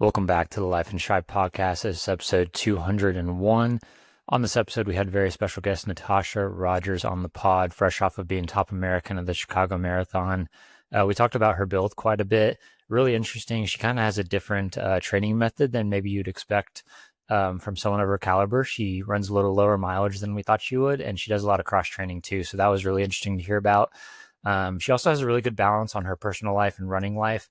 Welcome back to the Life and Strive podcast. This is episode 201. On this episode, we had very special guest Natosha Rogers on the pod, fresh off of being top American at the Chicago Marathon. We talked about her build quite a bit. Really interesting. She kind of has a different training method than maybe you'd expect from someone of her caliber. She runs a little lower mileage than we thought she would, and she does a lot of cross training too. So that was really interesting to hear about. She also has a really good balance on her personal life and running life.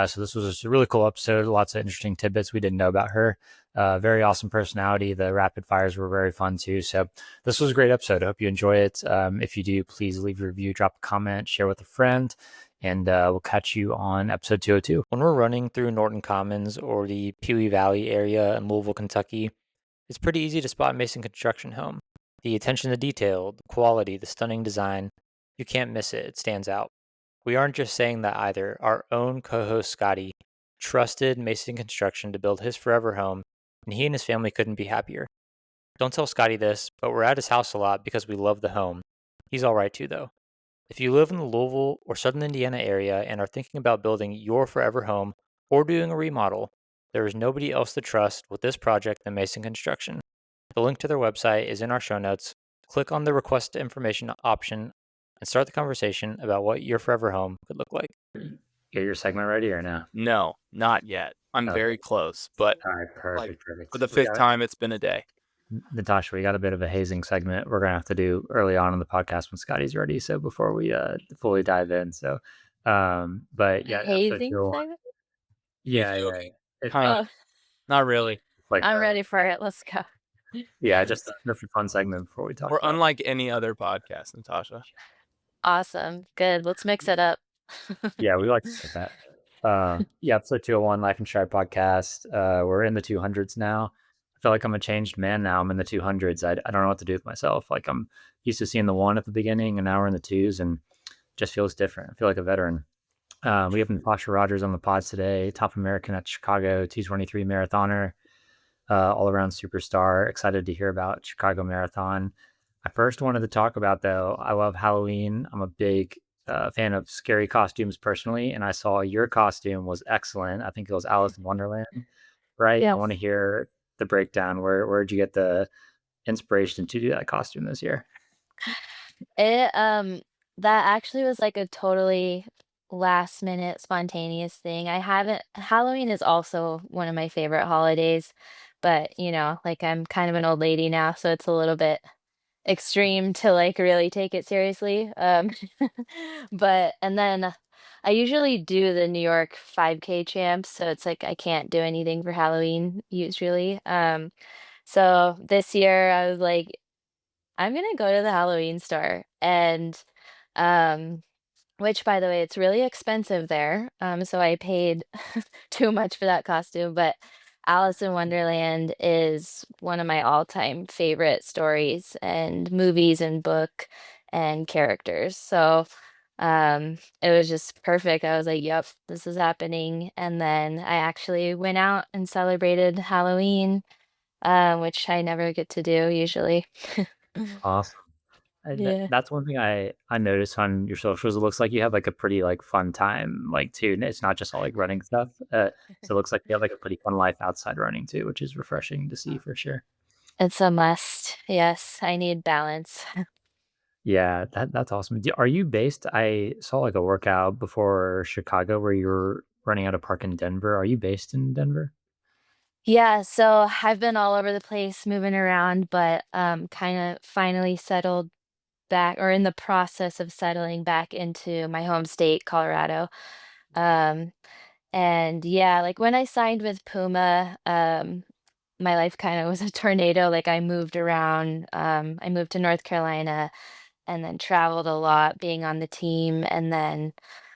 So this was a really cool episode. Lots of interesting tidbits we didn't know about her. Very awesome personality. The rapid fires were very fun too. So this was a great episode. I hope you enjoy it. If you do, please leave a review, drop a comment, share with a friend, and we'll catch you on episode 202. When we're running through Norton Commons or the Pewee Valley area in Louisville, Kentucky, it's pretty easy to spot Mason Construction Home. The attention to detail, the quality, the stunning design, you can't miss it. It stands out. We aren't just saying that either. Our own co-host Scotty trusted Mason Construction to build his forever home, and he and his family couldn't be happier. Don't tell Scotty this, but we're at his house a lot because we love the home. He's all right too, though. If you live in the Louisville or Southern Indiana area and are thinking about building your forever home or doing a remodel, there is nobody else to trust with this project than Mason Construction. The link to their website is in our show notes. Click on the request information option and start the conversation about what your forever home could look like. Get your segment ready or no? No, not yet. I'm Okay. very close, but All right, perfect. for the fifth time, it's been a day. Natasha, we got a bit of a hazing segment we're gonna have to do early on in the podcast when Scotty's ready. So before we fully dive in, but yeah, Hazing segment? yeah. It's Kind of, not really. like I'm ready for it. Let's go. yeah, just a fun segment before we talk. We're about unlike any other podcast, Natasha. Awesome. Good. Let's mix it up. Yeah, we like to say that. Yeah, episode 201 Life and Strive podcast. We're in the 200s now. I feel like I'm a changed man now. I'm in the 200s. I don't know what to do with myself. Like I'm used to seeing the one at the beginning, and now we're in the twos, and just feels different. I feel like a veteran. We have Natosha Rogers on the pod today, top American at Chicago, 223 marathoner, all around superstar. Excited to hear about Chicago Marathon. I first wanted to talk about, though, I love Halloween. I'm a big fan of scary costumes personally, and I saw your costume was excellent. I think it was Alice in Wonderland, right? Yes. I want to hear the breakdown. Where'd you get the inspiration to do that costume this year? It that actually was like a totally last minute spontaneous thing. I haven't Halloween is also one of my favorite holidays, but like I'm kind of an old lady now, so it's a little bit extreme to like really take it seriously. But and then I usually do the New York 5K champs, so it's like I can't do anything for Halloween usually. So this year I was like, I'm gonna go to the Halloween store and um which by the way, it's really expensive there. So I paid too much for that costume, but Alice in Wonderland is one of my all-time favorite stories and movies and book and characters. So it was just perfect. I was like, yep, this is happening. And then I actually went out and celebrated Halloween, which I never get to do usually. Awesome. Yeah. That's one thing I noticed on your socials. It looks like you have like a pretty like fun time like too. And it's not just all like running stuff. So it looks like you have like a pretty fun life outside running too, which is refreshing to see for sure. It's a must. Yes, I need balance. Yeah, that's awesome. Are you based? I saw like a workout before Chicago where you were running at a park in Denver. Are you based in Denver? Yeah, so I've been all over the place moving around, but kind of finally settled back or in the process of settling back into my home state, Colorado. Um and yeah, like when I signed with Puma, my life kind of was a tornado. Like I moved around. I moved to North Carolina and then traveled a lot being on the team and then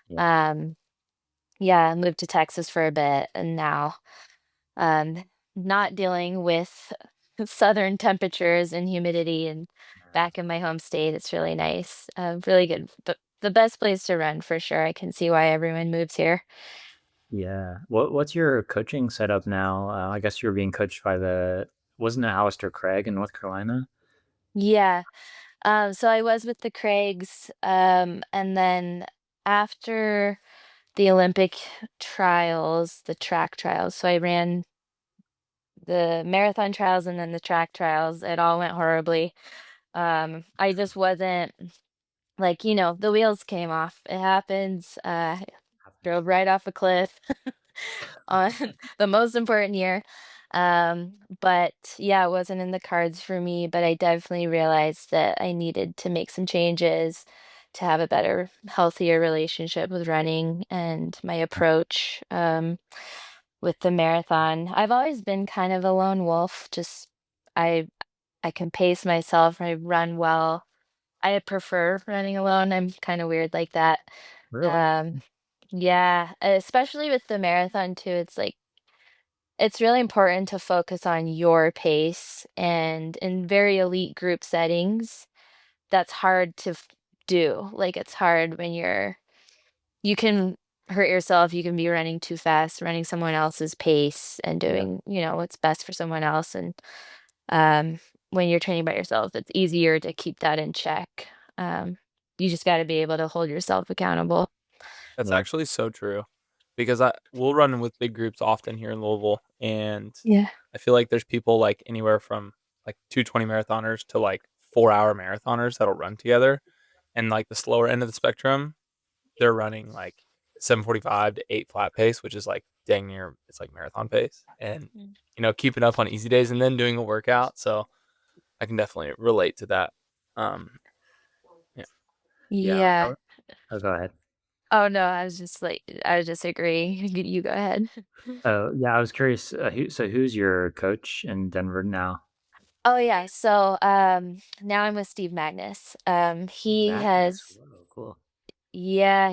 Yeah. um yeah, moved to Texas for a bit and now um, not dealing with southern temperatures and humidity and back in my home state. It's really nice. Really good. But the best place to run for sure. I can see why everyone moves here. Yeah. What's your coaching setup now? I guess you're being coached by wasn't it Alistair Craig in North Carolina? Yeah. So I was with the Craigs, and then after the Olympic trials, the track trials. So I ran the marathon trials and then the track trials. It all went horribly. I just wasn't like, the wheels came off. It happens. Drove right off a cliff on the most important year. But yeah, it wasn't in the cards for me, but I definitely realized that I needed to make some changes to have a better, healthier relationship with running and my approach with the marathon. I've always been kind of a lone wolf, just I I can pace myself, I run well. I prefer running alone. I'm kind of weird like that. Really? Um, yeah, especially with the marathon too. It's like it's really important to focus on your pace, and in very elite group settings, that's hard to do. Like it's hard when you can hurt yourself, you can be running too fast, running someone else's pace and Yeah. doing, what's best for someone else. And um, when you're training by yourself, it's easier to keep that in check. Um, you just got to be able to hold yourself accountable. That's Yeah. actually so true because we'll run with big groups often here in Louisville, and Yeah. I feel like there's people like anywhere from like 220 marathoners to like 4 hour marathoners that'll run together, and like the slower end of the spectrum, they're running like 7:45 to 8 flat pace, which is like dang near it's like marathon pace, and Mm. keeping up on easy days and then doing a workout. So I can definitely relate to that. Um, yeah. Yeah. Yeah. Oh, go ahead. Oh no, I was just agreeing. You go ahead. Oh, yeah. I was curious. Who's your coach in Denver now? Oh yeah, so now I'm with Steve Magnus. He Magnus. has Whoa, cool. yeah,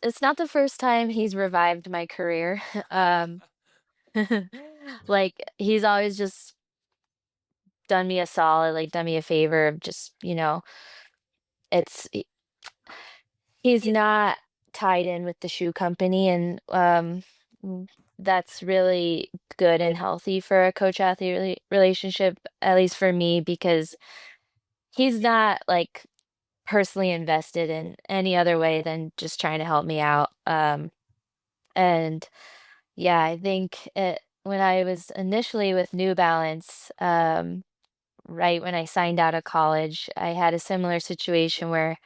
it's not the first time he's revived my career. Um like he's always just done me a solid, like done me a favor of just, it's he's not tied in with the shoe company, and mm, that's really good and healthy for a coach athlete relationship, at least for me, because he's not like personally invested in any other way than just trying to help me out. And yeah, I think when I was initially with New Balance, right when I signed out of college, I had a similar situation where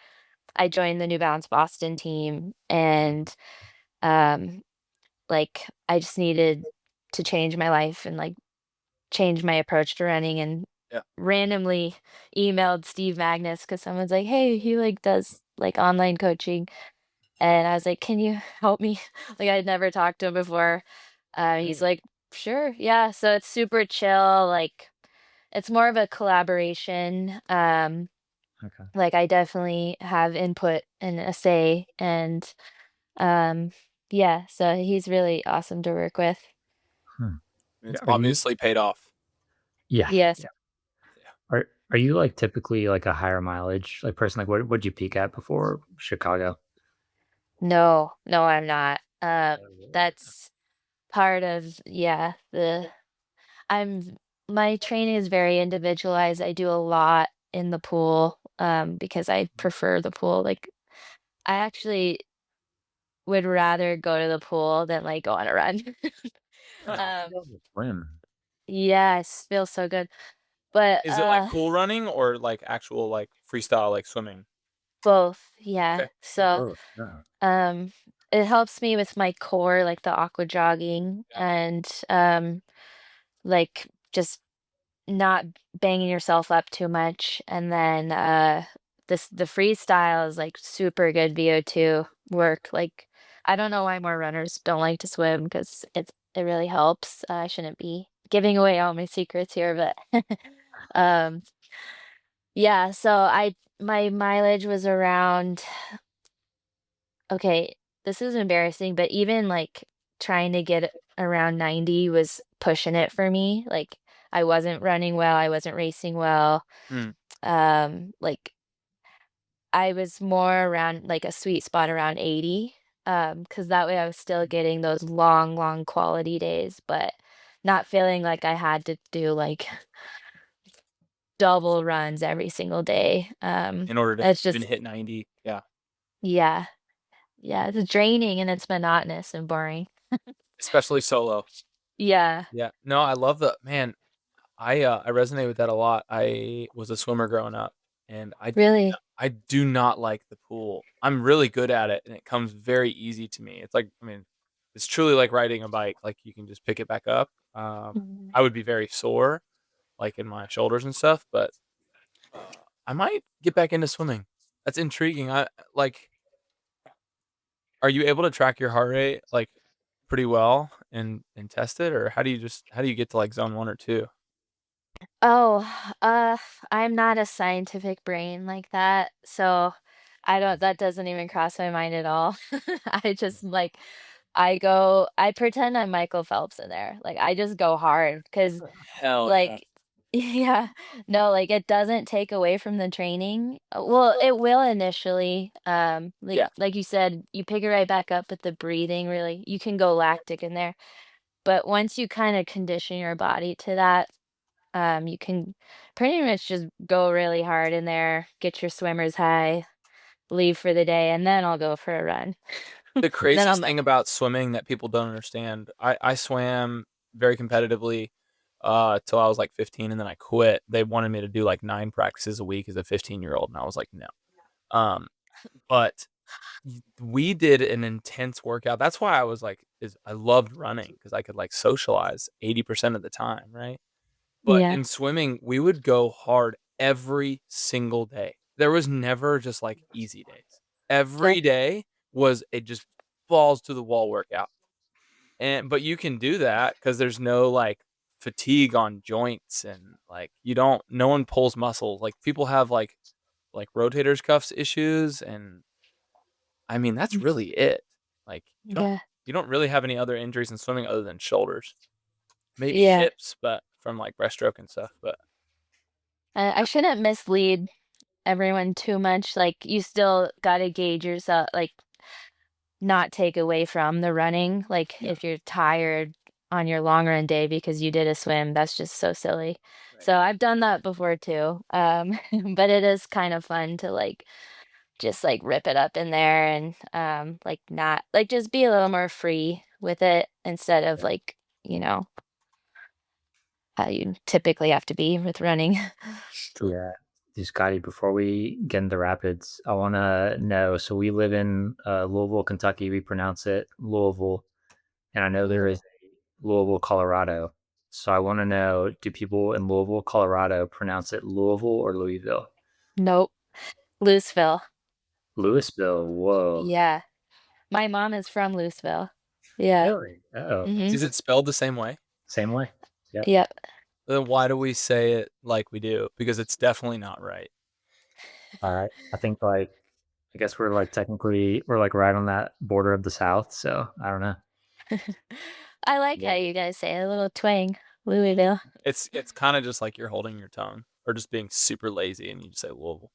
I joined the New Balance Boston team, and um, like I just needed to change my life and like change my approach to running, and Yeah. randomly emailed Steve Magnus because someone's like, hey, he like does like online coaching. And I was like, can you help me? Like I'd never talked to him before. He's Really? like, sure, yeah. So it's super chill. Like it's more of a collaboration. Okay. Like I definitely have input and a say, and um, yeah. So he's really awesome to work with. Hmm. It's Are you? obviously paid off. Yeah. Yes. Yeah. Yeah. Are you like typically like a higher mileage like person? Like what'd you peak at before Chicago? No, no, I'm not. Oh, really? That's part of, yeah, I'm my training is very individualized. I do a lot in the pool, because I prefer the pool. Like I actually would rather go to the pool than like go on a run. Huh. I should Um, be able to swim. yes, feels so good. But Is it like pool running or like actual like freestyle like swimming? both, yeah. Okay. Oh, So both. Yeah. um it helps me with my core, like the aqua jogging, Yeah. and like just not banging yourself up too much. And then the freestyle is like super good VO2 work. Like I don't know why more runners don't like to swim, because it really helps. I shouldn't be giving away all my secrets here, but um yeah, so I my mileage was around, okay, this is embarrassing, but even like trying to get around 90 was pushing it for me. Like I wasn't running well, I wasn't racing well. Hmm. Like I was more around like a sweet spot around 80. Because that way I was still getting those long, long quality days, but not feeling like I had to do like double runs every single day. In order to It's even just hit 90. Yeah. yeah. Yeah, it's draining and it's monotonous and boring. especially solo. Yeah. Yeah. No, I love the man. I resonate with that a lot. I was a swimmer growing up, and Really? I do not like the pool. I'm really good at it, and it comes very easy to me. It's like, I mean, it's truly like riding a bike. Like you can just pick it back up. Mhm. I would be very sore, like in my shoulders and stuff, but I might get back into swimming. That's intriguing. I like. Are you able to track your heart rate like pretty well and test it, or how do you get to like zone 1 or 2? Oh, uh, I'm not a scientific brain like that, so I don't that doesn't even cross my mind at all. I just like I pretend I'm Michael Phelps in there. Like I just go hard because Hell yeah. like yeah, no, like it doesn't take away from the training. Well, it will initially. Yeah. Like you said, you pick it right back up with the breathing, really. You can go lactic in there. But once you kind of condition your body to that, you can pretty much just go really hard in there, get your swimmer's high, leave for the day, and then I'll go for a run. The Then craziest I'm thing about swimming that people don't understand, I swam very competitively till I was like 15 and then I quit. They wanted me to do like 9 practices a week as a 15-year-old and I was like, "No." Um, but we did an intense workout. That's why I was like is I loved running because I could like socialize 80% of the time, right? But yeah, in swimming, we would go hard every single day. There was never just like easy days. that Every day was a just balls to the wall workout. And but you can do that because there's no like fatigue on joints and like you don't no one pulls muscles. Like people have like rotators cuffs issues and I mean that's really it. Like yeah, you don't really have any other injuries in swimming other than shoulders. Maybe yeah. hips, but from like breaststroke and stuff. But I shouldn't mislead everyone too much. Like you still gotta gauge yourself, like not take away from the running. Like yeah, if you're tired on your long run day because you did a swim, that's just so silly. right. So I've done that before too. But it is kind of fun to like just like rip it up in there and like not like just be a little more free with it instead of like, you know, how you typically have to be with running. True. Yeah. Scotty, before we get into rapids, I want to know. So we live in Louisville, Kentucky. We pronounce it Louisville, and I know there is Louisville, Colorado. So I want to know: do people in Louisville, Colorado, pronounce it Louisville or Louisville? Nope. Louisville. Louisville. Whoa. Yeah. My mom is from Louisville. Yeah. Really? Oh, Mhm. Is it spelled the same way? same way. Yep. Yep. Then why do we say it like we do? Because it's definitely not right. All right. I think like I guess we're like technically we're like right on that border of the South. So I don't know. I like how Yeah. you guys say it, a little twang. Louisville. It's kind of just like you're holding your tongue or just being super lazy and you just say Louisville.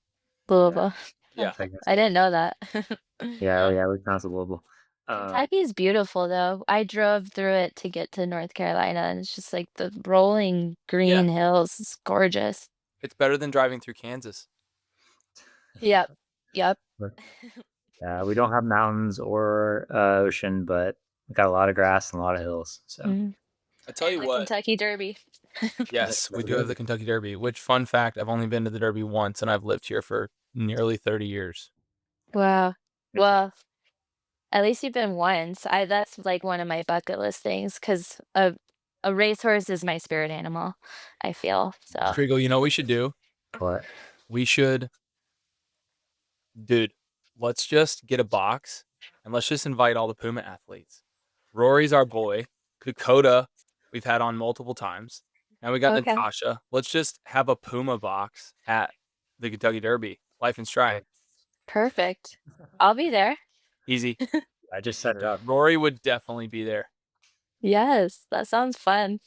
Yeah. Louisville. Huh, Yeah. I guess I so. didn't know that. Yeah. Oh, Yeah. yeah. We pronounce it Louisville. Kentucky's beautiful though. I drove through it to get to North Carolina and it's just like the rolling Yeah. green hills. It's gorgeous. It's better than driving through Kansas. Yep. Yep. But, yeah, we don't have mountains or ocean, but we got a lot of grass and a lot of hills. So Mhm. I tell And you the what, Kentucky Derby. yes, we Go do have the Derby. Kentucky Derby, which fun fact, I've only been to the Derby once and I've lived here for nearly 30 years. Wow. Me too. Well, at least you've been once. I That's like one of my bucket list things because a racehorse is my spirit animal, I feel. So Trigo, you know what we should do? But We should dude, let's just get a box and let's just invite all the Puma athletes. Rory's our boy. Dakota, we've had on multiple times. Now we got okay. Natasha. Let's just have a Puma box at the Kentucky Derby. Life and stride. Perfect. I'll be there. Easy. I just set it Dude, up. Rory would definitely be there. Yes, that sounds fun.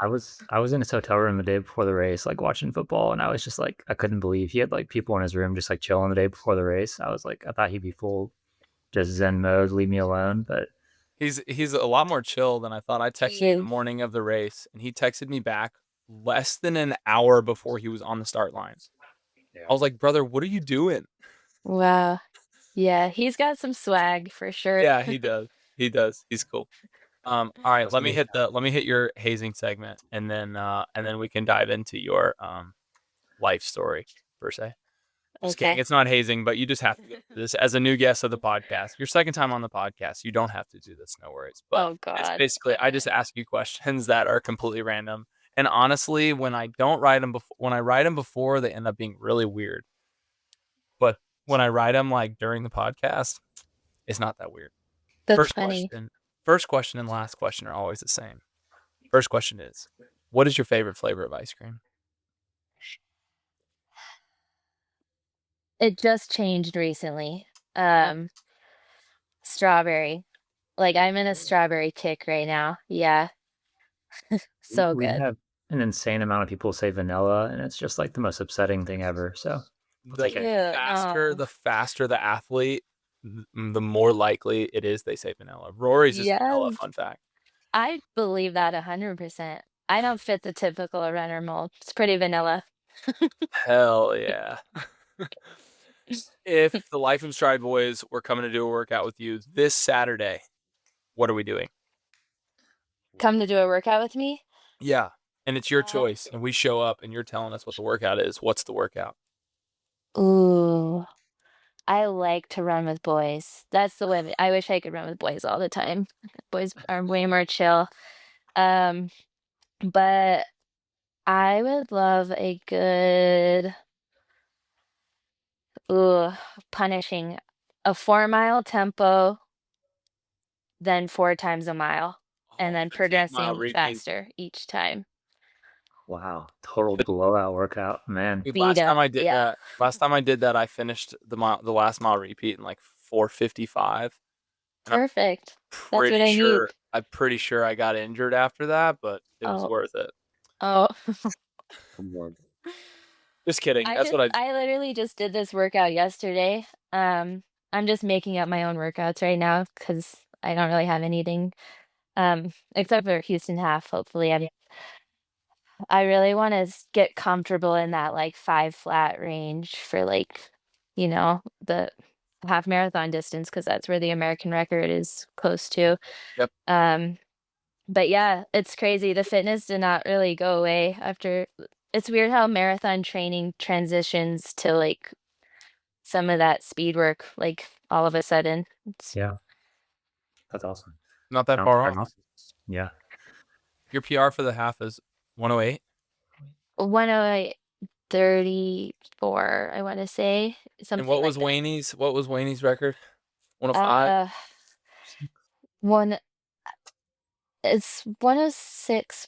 I was in his hotel room the day before the race, like watching football, and I was just like I couldn't believe he had like people in his room just like chilling the day before the race. I was like I thought he'd be full just Zen mode, leave me alone. But He's a lot more chill than I thought. I He texted him the is. morning of the race and he texted me back less than an hour before he was on the start line. yeah, I was like, "Brother, what are you doing?" Wow. Yeah, he's got some swag for sure. Yeah, he does. He does. He's cool. All right, let me hit your hazing segment, and then we can dive into your life story per se. Just kidding. Okay. It's not hazing, but you just have to do this as a new guest of the podcast. Your second time on the podcast. You don't have to do this. No worries. But Oh it's God. basically I just ask you questions that are completely random. And honestly, when I write them before, they end up being really weird. But when I write them like during the podcast, it's not that weird. That's First funny. question. First question and last question are always the same. First question is, what is your favorite flavor of ice cream? It just changed recently. Strawberry. Like I'm in a strawberry kick right now. Yeah. So We good. have an insane amount of people say vanilla, and it's just like the most upsetting thing ever. So we'll take it. Cute. Oh. The faster the athlete, the more likely it is they say vanilla. Rory's is vanilla. Yes. Fun fact. I believe that 100%. I don't fit the typical runner mold. It's pretty vanilla. Hell yeah. If the Life of Stride boys were coming to do a workout with you this Saturday, what are we doing? Come to do a workout with me? Yeah. And it's your choice. And we show up and you're telling us what the workout is. What's the workout? Ooh. I like to run with boys. That's the way I wish I could run with boys all the time. Boys are way more chill. But I would love a good punishing a 4-mile tempo, then 4 times a mile, and then 15-mile progressing repeat. faster each time. Wow, total blowout workout, man. Beat up. Yeah. Last time I did that, I finished the last mile repeat in like 4:55. Perfect. That's what I need. I'm pretty sure I got injured after that, but it was Oh. worth it. Oh. Just kidding. That's what I I literally just did this workout yesterday. I'm just making up my own workouts right now because I don't really have anything except for Houston half. Hopefully, I really want to get comfortable in that like 5 flat range for like, the half marathon distance because that's where the American record is close to. Yep. But yeah, it's crazy. The fitness did not really go away after. It's weird how marathon training transitions to like some of that speed work, like all of a sudden. Yeah, that's awesome. Not that far off. Yeah. Your PR for the half is 108. 108:34, I want to say something. And what was like that. Wayne's? What was Wayne's record? 105. It's 106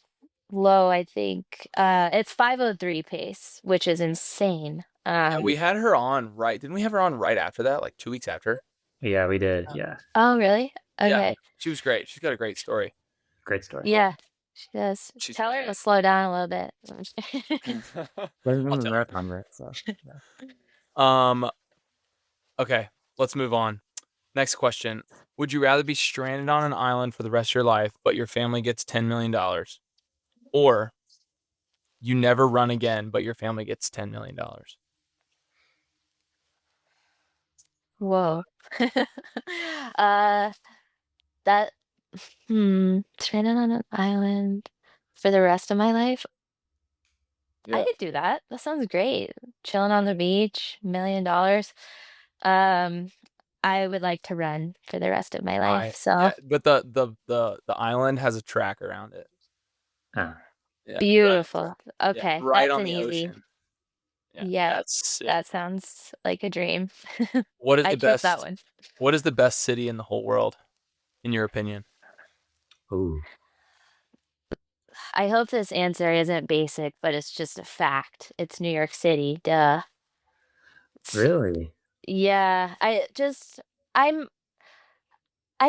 low, I think. It's 5:03 pace, which is insane. Yeah, we had her on right. Didn't we have her on right after that? Like 2 weeks after. Yeah, we did. Yeah. Oh, really? Okay. Yeah, she was great. She's got a great story. Great story. Yeah, she does. Tell her to slow down a little bit. Better than the marathon, right? So, Okay, let's move on. Next question. Would you rather be stranded on an island for the rest of your life, but your family gets $10 million? Or you never run again, but your family gets $10 million? Whoa. Stranded on an island for the rest of my life? Yeah. I could do that. That sounds great. Chilling on the beach, $1 million. I would like to run for the rest of my life. But the island has a track around it. yeah, Beautiful. Okay, right that's on an the easy. ocean. Yeah, that's sick. that sounds like a dream. What is I the chose best? that one. What is the best city in the whole world, in your opinion? Ooh. I hope this answer isn't basic, but it's just a fact. It's New York City. Duh. Really? Yeah, I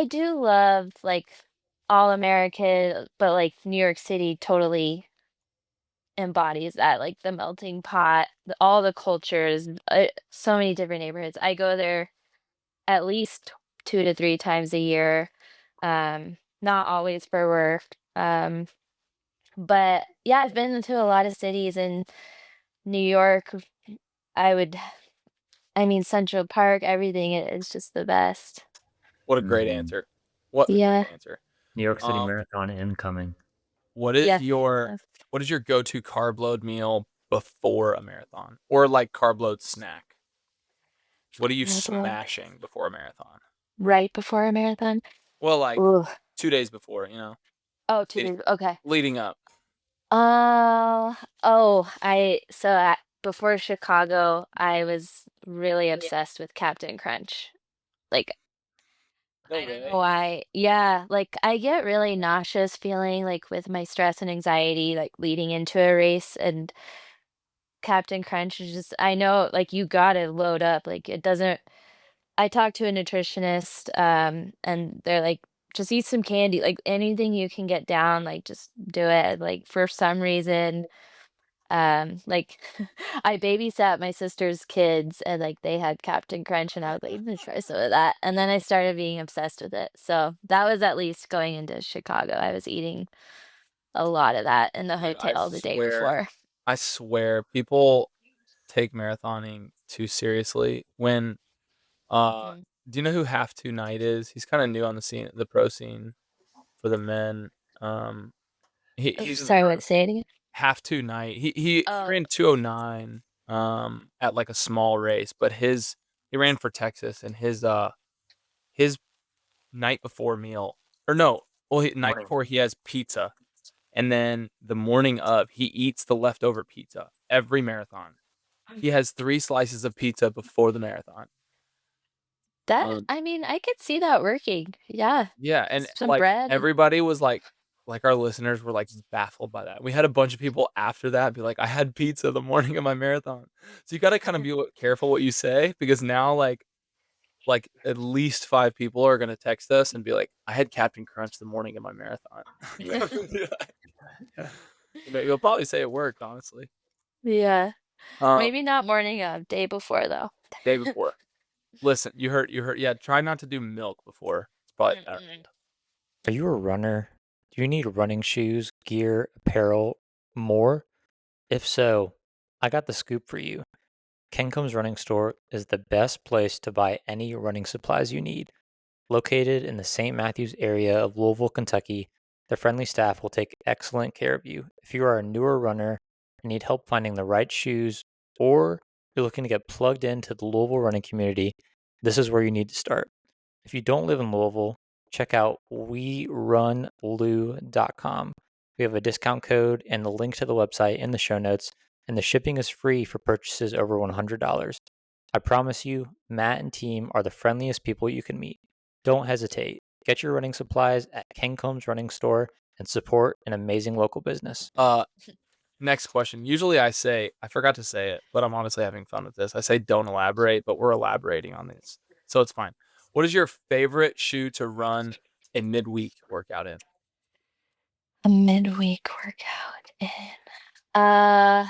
do love like all American, but like New York City totally embodies that, like the melting pot, all the cultures, so many different neighborhoods. I go there at least 2 to 3 times a year. Not always for work. But yeah, I've been to a lot of cities in New York. I would I mean, Central Park, everything is just the best. What a great Mhm. answer. What a Yeah. great answer. New York City Um, Marathon incoming. what is Yeah. your what is your go-to carb load meal before a marathon, or like carb load snack? What are you Carb load. smashing before a marathon? Right before a marathon? Well, like Ooh. 2 days before, Oh, 2 leading, days. Okay. leading up. Before Chicago, I was really obsessed with Captain Crunch. Like, No, I don't know really. why. Yeah, like I get really nauseous feeling like with my stress and anxiety, like leading into a race, and Captain Crunch is just, I know, like you gotta load up. Like it doesn't, I talked to a nutritionist, and they're like, just eat some candy, like anything you can get down, like just do it. Like for some reason, like I babysat my sister's kids and like they had Captain Crunch and I was like, I'm gonna try some of that. And then I started being obsessed with it. So that was at least going into Chicago. I was eating a lot of that in the Dude, I hotel the day swear, before. I swear, people take marathoning too seriously. When Mm. do you know who Half Two Night is? He's kind of new on the scene, the pro scene for the men. Um, Oh, he's sorry, what, say it again? Half Two Night. He Oh, ran 209 at like a small race, but he ran for Texas, and his night before meal, or no, well, night Morning. before he has pizza, and then the morning of he eats the leftover pizza every marathon. He has 3 slices of pizza before the marathon. that, Um, I mean, I could see that working. Yeah. yeah, and Some like bread. everybody was like our listeners were like baffled by that. We had a bunch of people after that be like, "I had pizza the morning of my marathon." So you got to kind of be careful what you say, because now like at least 5 people are gonna text us and be like, "I had Captain Crunch the morning of my marathon." Yeah. You'll probably say it worked, honestly. Yeah. Um, Maybe not morning of, day before though. day before. Listen, you heard. Yeah, try not to do milk before. It's probably better. Mm-mm. Are you a runner? Do you need running shoes, gear, apparel, more? If so, I got the scoop for you. Kencom's Running Store is the best place to buy any running supplies you need. Located in the St. Matthews area of Louisville, Kentucky, the friendly staff will take excellent care of you. If you are a newer runner and need help finding the right shoes, or you're looking to get plugged into the Louisville running community, this is where you need to start. If you don't live in Louisville, check out werunlou.com. We have a discount code and the link to the website in the show notes, and the shipping is free for purchases over $100. I promise you, Matt and team are the friendliest people you can meet. Don't hesitate. Get your running supplies at Kencom's Running Store and support an amazing local business. Next question. Usually I forgot to say it, but I'm honestly having fun with this. I say don't elaborate, but we're elaborating on this, so it's fine. What is your favorite shoe to run a midweek workout in? A midweek workout in. Uh,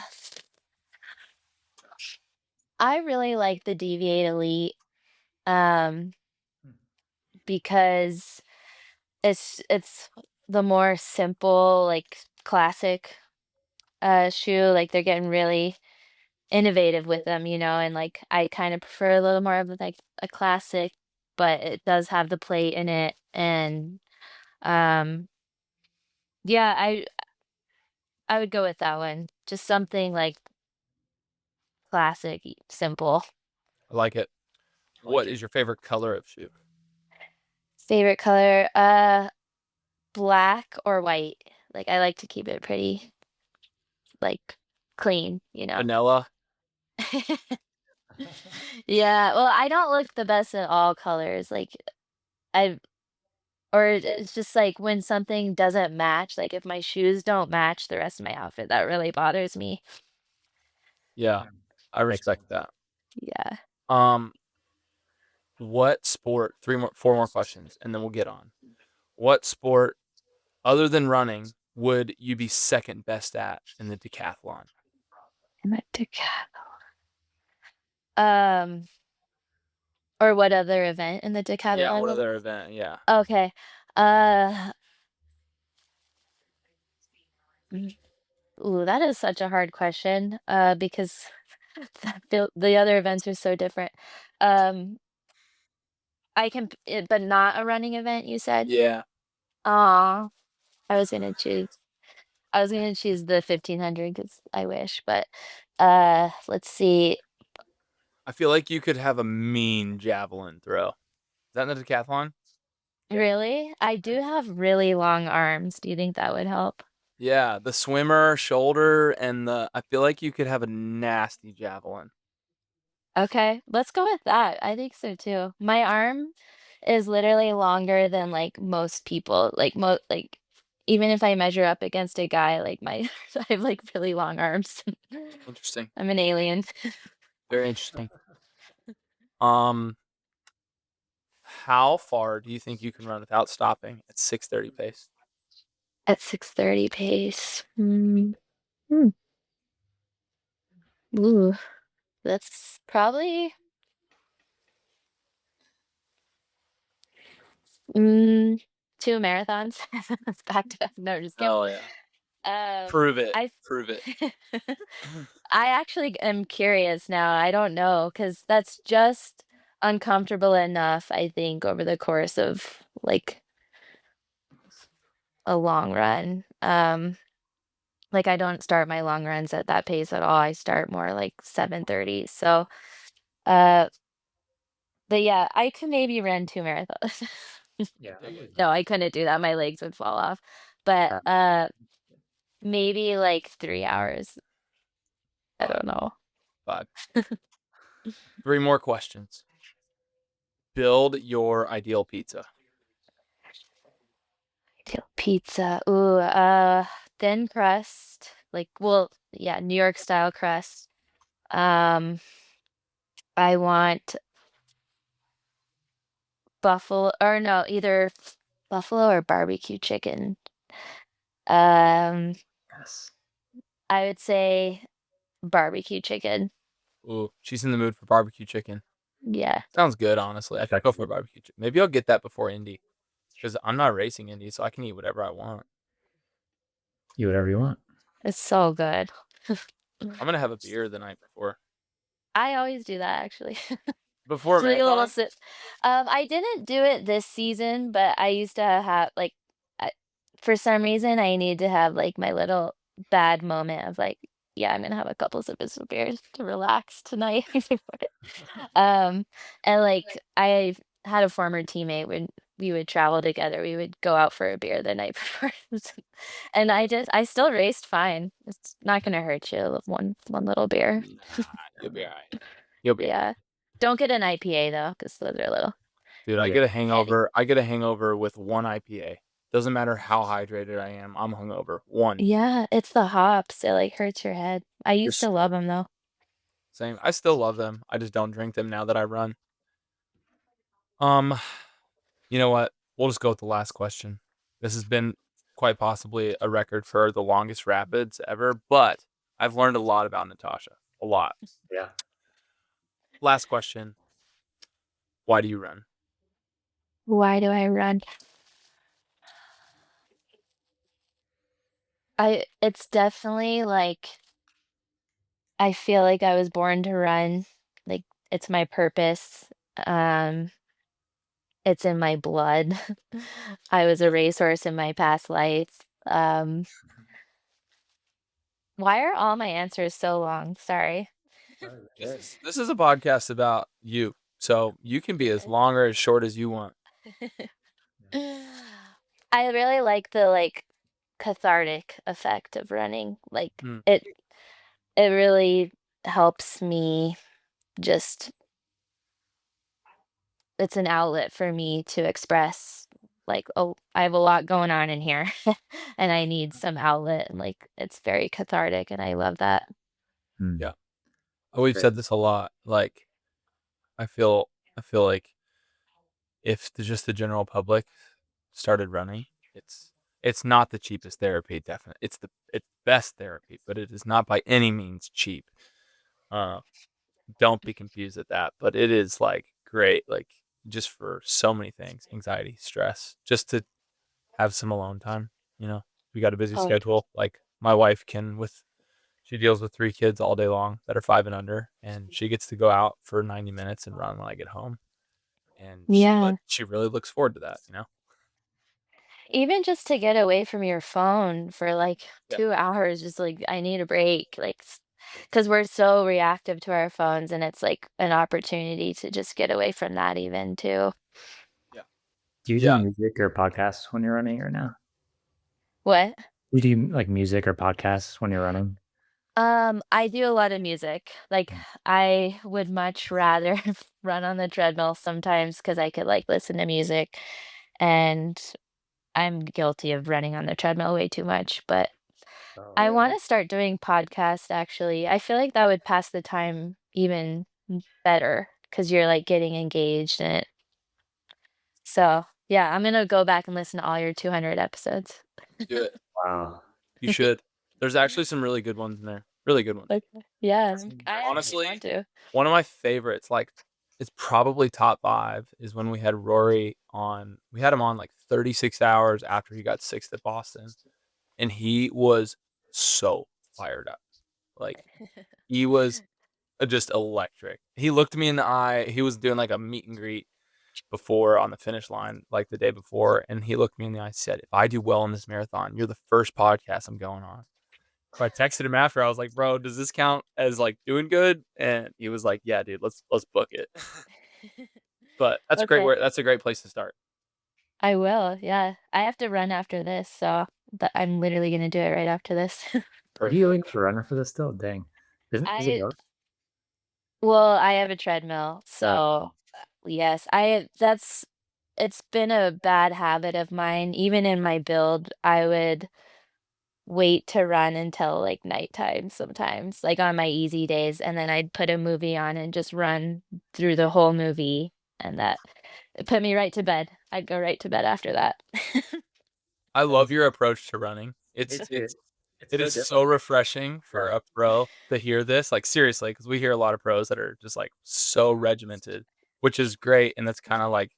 I really like the Deviate Elite, um, because it's the more simple, like classic shoe. Like they're getting really innovative with them, and like I kind of prefer a little more of like a classic, but it does have the plate in it, and um, yeah, I would go with that one. Just something like classic, simple. I like it. What is your favorite color of shoe? Favorite color, black or white. Like I like to keep it pretty like clean. Vanilla. Yeah, well, I don't look the best in all colors. Like I or it's just like when something doesn't match, like if my shoes don't match the rest of my outfit, that really bothers me. Yeah, I Makes respect sense. that. Yeah. Um, what sport? 4 more questions, and then we'll get on. What sport, other than running, would you be second best at in the decathlon? I'm a Um, or what other event in the Yeah, what decathlon? other event? Yeah. Okay. Uh, mm, ooh, that is such a hard question. Because The other events are so different. Um, I can, but not a running event, you said? Yeah. Aw, I was gonna choose. I was gonna choose the 1500 because I wish, but let's see. I feel like you could have a mean javelin throw. Is that in the decathlon? Yeah. Really? I do have really long arms. Do you think that would help? Yeah, the swimmer shoulder and I feel like you could have a nasty javelin. Okay, let's go with that. I think so too. My arm is literally longer than like most people. Like even if I measure up against a guy, like my I have like really long arms. Interesting. I'm an alien. Very interesting. Um, how far do you think you can run without stopping at 6:30 pace? At 6:30 pace. Hmm. Ooh, that's probably mm, 2 marathons. That's back to back. No, just kidding. Hell yeah. Um, Prove it. I Prove it. I actually am curious now. I don't know because that's just uncomfortable enough, I think, over the course of like a long run. Like I don't start my long runs at that pace at all. I start more like 7:30. So, uh, but yeah, I could maybe run 2 marathons. Yeah. No, I couldn't do that. My legs would fall off. But maybe like 3 hours. I don't know. 5. 3 more questions. Build your ideal pizza. Ideal pizza. Ooh, thin crust. Like, well, yeah, New York style crust. Um, I want buffalo or no, either buffalo or barbecue chicken. Um, Yes. I would say barbecue chicken. Ooh, she's in the mood for barbecue chicken. Yeah. Sounds good, honestly. I could go for barbecue chicken. Maybe I'll get that before Indy because I'm not racing Indy, so I can eat whatever I want. Eat whatever you want. It's so good. I'm gonna have a beer the night before. I always do that actually. Before a Just like a little marathon? sip. I didn't do it this season, but I used to have like, I, for some reason, I need to have like my little bad moment of like, yeah, I'm gonna have a couple sips of beer to relax tonight. um, and like I had a former teammate when we would travel together, we would go out for a beer the night before, and I still raced fine. It's not gonna hurt you. One little beer. Nah, you'll be alright. You'll be alright. Yeah. Don't get an IPA though, because those are a little Dude, I Yeah. get a heady. hangover. I get a hangover with one IPA. Doesn't matter how hydrated I am. I'm hungover. One. Yeah, it's the hops. It like hurts your head. I used to Just love them though. same. I still love them. I just don't drink them now that I run. Um, you know what? We'll just go with the last question. This has been quite possibly a record for the longest rapids ever, but I've learned a lot about Natasha. A lot. Yeah. Last question. Why do you run? Why do I run? It's definitely like I feel like I was born to run. Like it's my purpose. Um, it's in my blood. I was a racehorse in my past life. Um, why are all my answers so long? Sorry. This is a podcast about you. So you can be as long or as short as you want. I really like the like cathartic effect of running. Like Hmm. it really helps me just it's an outlet for me to express like, oh, I have a lot going on in here and I need some outlet and like it's very cathartic and I love that. Yeah. We've Great. said this a lot. Like I feel I feel like if just the general public started running, it's not the cheapest therapy, definitely. It's best therapy, but it is not by any means cheap. Uh don't be confused at that, but it is like great, like just for so many things, anxiety, stress, just to have some alone time, you know. We got a busy Oh, schedule. Like my wife can with She deals with 3 kids all day long that are 5 and under, and she gets to go out for 90 minutes and run when I get home. And Yeah. she really looks forward to that, you know? Even just to get away from your phone for like Yeah. 2 hours, just like, I need a break, like, because we're so reactive to our phones, and it's like an opportunity to just get away from that even too. Yeah. Do you do Yeah. music or podcasts when you're running or no? What? Do you do like music or podcasts when you're running? I do a lot of music. Like, I would much rather run on the treadmill sometimes because I could like listen to music, and I'm guilty of running on the treadmill way too much, but Oh, I really? want to start doing podcasts actually. I feel like that would pass the time even better because you're like getting engaged in it. So, yeah, I'm gonna go back and listen to all your 200 episodes. Do it. Wow. You should. There's actually some really good ones in there. Really good ones. Okay. Yeah, I actually Honestly, want to. one of my favorites, like, it's probably top 5, is when we had Rory on. We had him on, like, 36 hours after he got 6th at Boston, and he was so fired up. Like, he was, just electric. He looked me in the eye. He was doing, like, a meet and greet before on the finish line, like, the day before, and he looked me in the eye and said, "If I do well in this marathon, you're the first podcast I'm going on." So I texted him after. I was like, "Bro, does this count as, like, doing good?" And he was like, "Yeah, dude, let's book it." But Okay. that's a great place to start. I will, yeah. I have to run after this, so I'm literally gonna do it right after this. Are you looking for a runner for this still? Dang. Is it I yours? well, I have a treadmill, Uh, so yes, it's been a bad habit of mine. Even in my build, I would wait to run until like nighttime sometimes, like on my easy days, and then I'd put a movie on and just run through the whole movie, and that it put me right to bed. I'd go right to bed after that. I love your approach to running. me It's too. It's it so is so different. refreshing for Yeah. a pro to hear this, like, seriously, because we hear a lot of pros that are just, like, so regimented, which is great, and that's kinda like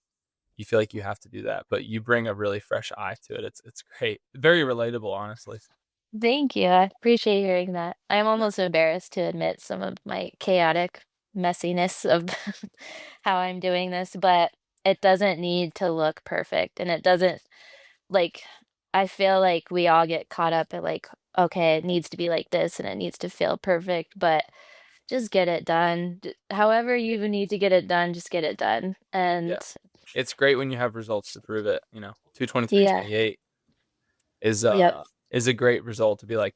you feel like you have to do that, but you bring a really fresh eye to it. It's great. Very relatable, honestly. Thank you. I appreciate hearing that. I'm almost embarrassed to admit some of my chaotic messiness of how I'm doing this, but it doesn't need to look perfect. And it doesn't like, I feel like we all get caught up at like, okay, it needs to be like this and it needs to feel perfect, but just get it done. However you need to get it done, just get it done. Yeah. And It's great when you have results to prove it, 2:23, yeah, 28 yep, is a great result to be like,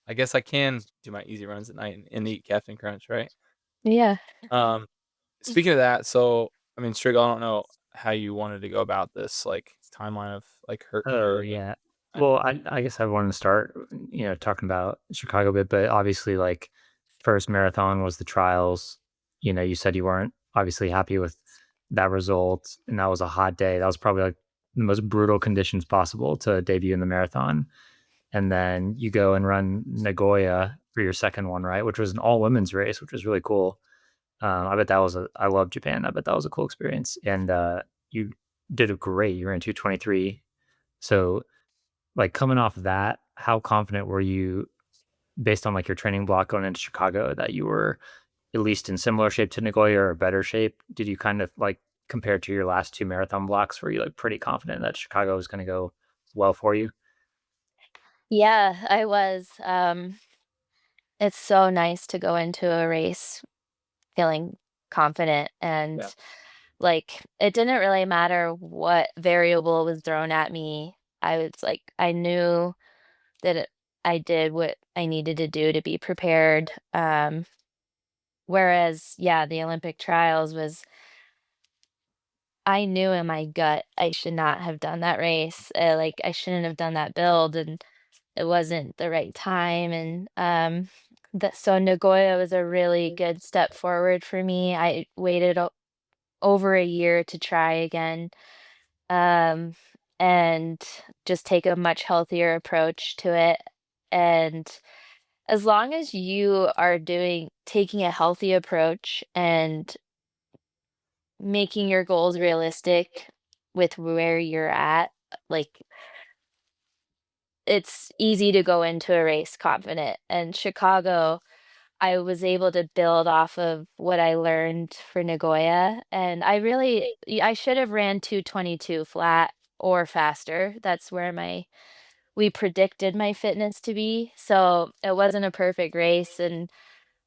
I guess I can do my easy runs at night and eat Captain Crunch, right? yeah. Um, Speaking of that, so, I mean, Strigal, I don't know how you wanted to go about this, like, timeline of, like, Oh, her, yeah. I Well, I guess I wanted to start, talking about Chicago a bit, but obviously, like, first marathon was the trials. You said you weren't obviously happy with that result, and that was a hot day. That was probably like the most brutal conditions possible to debut in the marathon. And then you go and run Nagoya for your second one, right? Which was an all women's race, which was really cool. I bet that was I love Japan. I bet that was a cool experience. And you did a great. You ran 2:23. So, like, coming off of that, how confident were you based on like your training block going into Chicago that you were at least in similar shape to Nagoya or better shape? Did you kind of like compare to your last two marathon blocks? Were you like pretty confident that Chicago was going to go well for you? Yeah, I was. It's so nice to go into a race feeling confident and yeah, like it didn't really matter what variable was thrown at me. I was like, I knew that I did what I needed to do to be prepared. Whereas, yeah, the Olympic trials was, I knew in my gut I should not have done that race. Like, I shouldn't have done that build, and it wasn't the right time. And that so Nagoya was a really good step forward for me. I waited over a year to try again, um, and just take a much healthier approach to it. And as long as you are taking a healthy approach and making your goals realistic with where you're at, like it's easy to go into a race confident. And Chicago, I was able to build off of what I learned for Nagoya, and I should have ran 2:22 flat or faster. That's where we predicted my fitness to be. So it wasn't a perfect race, and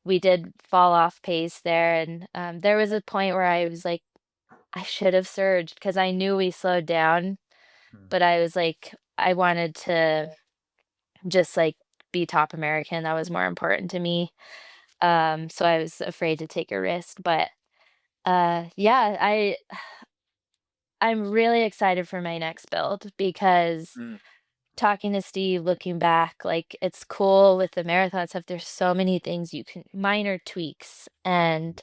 we did fall off pace there. And there was a point where I was like, I should have surged because I knew we slowed down, but I was like, I wanted to just like be top American. That was more important to me. So I was afraid to take a risk, but yeah, I'm really excited for my next build because Mm. talking to Steve, looking back, like it's cool with the marathon stuff. There's so many things you can minor tweaks, and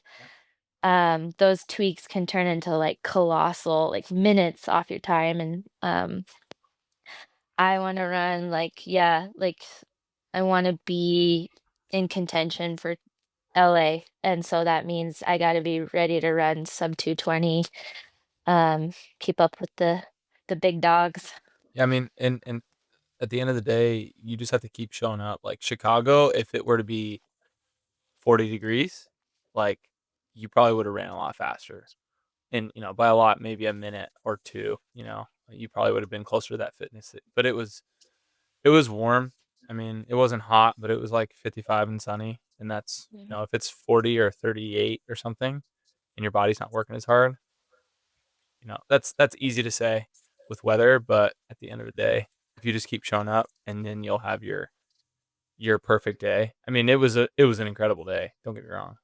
those tweaks can turn into like colossal like minutes off your time. And I want to run like, yeah, like I want to be in contention for LA, and so that means I got to be ready to run sub 220, keep up with the big dogs. Yeah, I mean, and at the end of the day, you just have to keep showing up. Like Chicago, if it were to be 40 degrees, like you probably would have ran a lot faster. And, by a lot, maybe a minute or two, you probably would have been closer to that fitness. But it was warm. I mean, it wasn't hot, but it was like 55 and sunny. And that's, Mhm. if it's 40 or 38 or something and your body's not working as hard, that's easy to say with weather, but at the end of the day, if you just keep showing up, and then you'll have your perfect day. I mean, it was an incredible day. Don't get me wrong.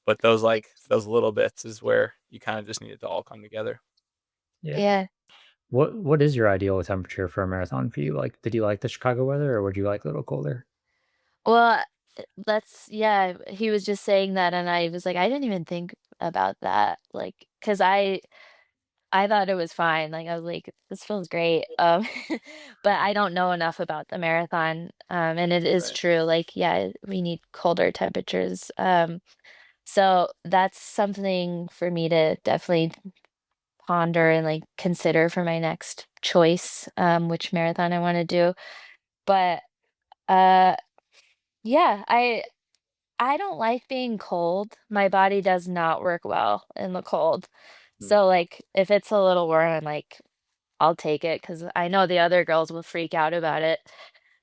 But those little bits is where you kind of just need it to all come together. Yeah. Yeah. What is your ideal temperature for a marathon for you? Like, did you like the Chicago weather, or would you like a little colder? Well, yeah, he was just saying that, and I was like, I didn't even think about that. Like, cause I thought it was fine. Like, I was like, this feels great. But I don't know enough about the marathon. And it is Right. true. Like, yeah, we need colder temperatures. So that's something for me to definitely ponder and like consider for my next choice, which marathon I want to do. But uh yeah, I don't like being cold. My body does not work well in the cold. Mm. So like if it's a little warm, I'm like, I'll take it because I know the other girls will freak out about it.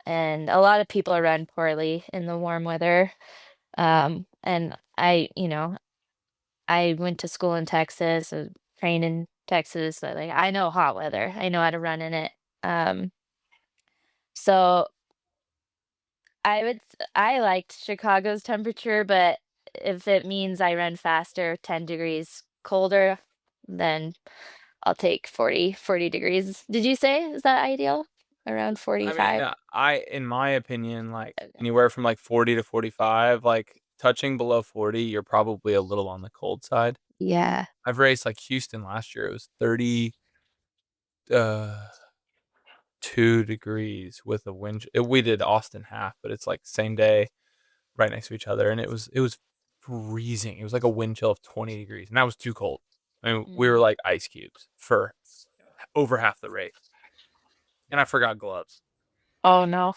And a lot of people run poorly in the warm weather. And I went to school in Texas, trained in Texas. So like I know hot weather. I know how to run in it. Um, so I liked Chicago's temperature, but if it means I run faster, 10 degrees colder, then I'll take 40 degrees. Did you say is that ideal? Around I mean, 45? in my opinion, like Okay. anywhere from like 40 to 45, like touching below 40, you're probably a little on the cold side. Yeah. I've raced like Houston last year. It was 32 degrees with a wind. We did Austin half, but it's like same day, right next to each other, and it was freezing. It was like a wind chill of 20 degrees, and that was too cold. I mean, we were Mm. like ice cubes for over half the race, and I forgot gloves. Oh no.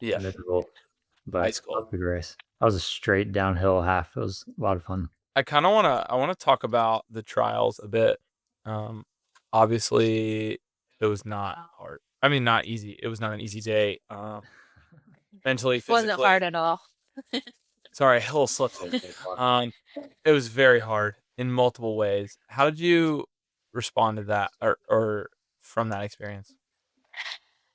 Yeah, Miserable, but ice a cold. good race. That was a straight downhill half. It was a lot of fun. I wanna talk about the trials a bit. Um, Obviously, it was not hard. I mean, not easy. It was not an easy day. Mentally, Wasn't physically. hard at all. Sorry, a little slip there. It was very hard in multiple ways. How did you respond to that, or from that experience?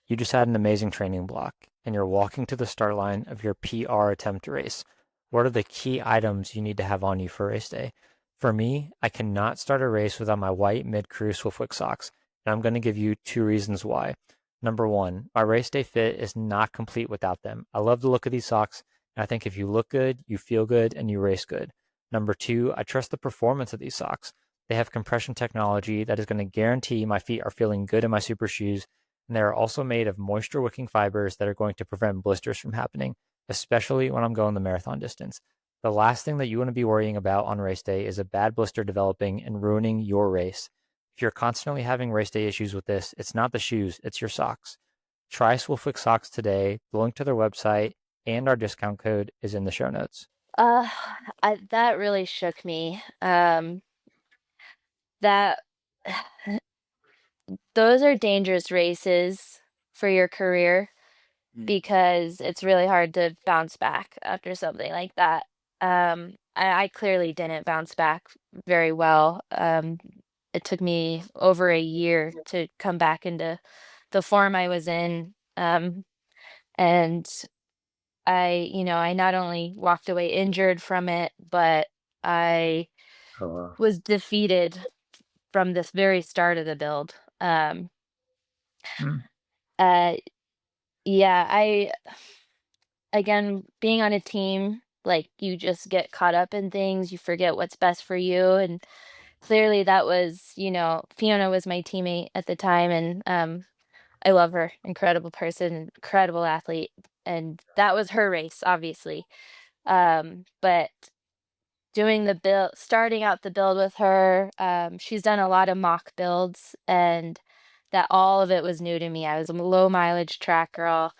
You just had an amazing training block, and you're walking to the start line of your PR attempt race. What are the key items you need to have on you for race day? For me, I cannot start a race without my white mid-crew SWIFTWICK socks, and I'm going to give you two reasons why. Number one, my race day fit is not complete without them. I love the look of these socks, and I think if you look good, you feel good, and you race good. Number two, I trust the performance of these socks. They have compression technology that is going to guarantee my feet are feeling good in my super shoes, and they are also made of moisture wicking fibers that are going to prevent blisters from happening, especially when I'm going the marathon distance. The last thing that you want to be worrying about on race day is a bad blister developing and ruining your race. If you're constantly having race day issues with this, it's not the shoes, it's your socks. try SWIFTWICK socks today. The link to their website and our discount code is in the show notes. Uh, that really shook me. That those are dangerous races for your career because it's really hard to bounce back after something like that. I clearly didn't bounce back very well. It took me over a year to come back into the form I was in. And I not only walked away injured from it, but I Oh, was defeated from this very start of the build. mm. Uh, yeah, again, being on a team, like you just get caught up in things, you forget what's best for you. And clearly that was, Fiona was my teammate at the time, and I love her, incredible person, incredible athlete. And that was her race, obviously. But doing the build, starting out the build with her, she's done a lot of mock builds, and that all of it was new to me. I was a low mileage track girl,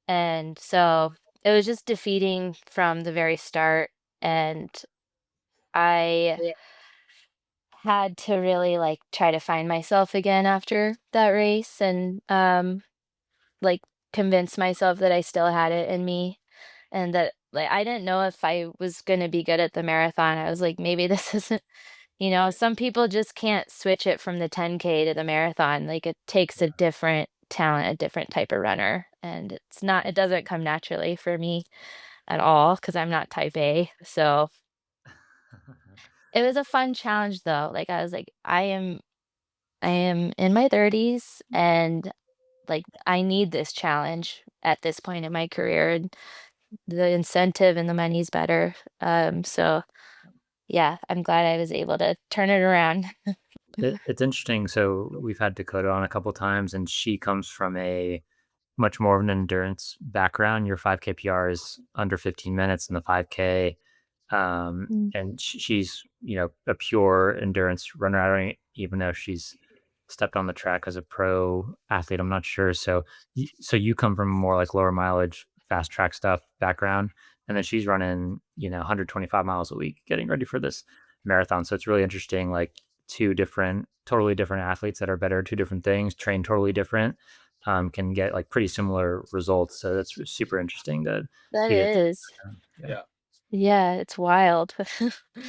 and so it was just defeating from the very start. And I had to really like try to find myself again after that race, and like convince myself that I still had it in me, and that like I didn't know if I was going to be good at the marathon. I was like, maybe this isn't, some people just can't switch it from the 10K to the marathon. Like it takes a different talent, a different type of runner, and it doesn't come naturally for me at all because I'm not type A. So it was a fun challenge though. Like I was like, I am in my 30s, and like I need this challenge at this point in my career, and the incentive and the money's better. So yeah, I'm glad I was able to turn it around. It's interesting. So we've had Dakota on a couple times, and she comes from a much more of an endurance background. Your 5K PR is under 15 minutes in the 5K. Mm. And she's, a pure endurance runner. I don't even know if she's stepped on the track as a pro athlete. I'm not sure. So, so you come from more like lower mileage, fast track stuff background. And then she's running, 125 miles a week getting ready for this marathon. So it's really interesting, like totally different athletes that are better at two different things, train totally different, can get like pretty similar results. So that's super interesting to That see it. is. Yeah. Yeah, it's wild.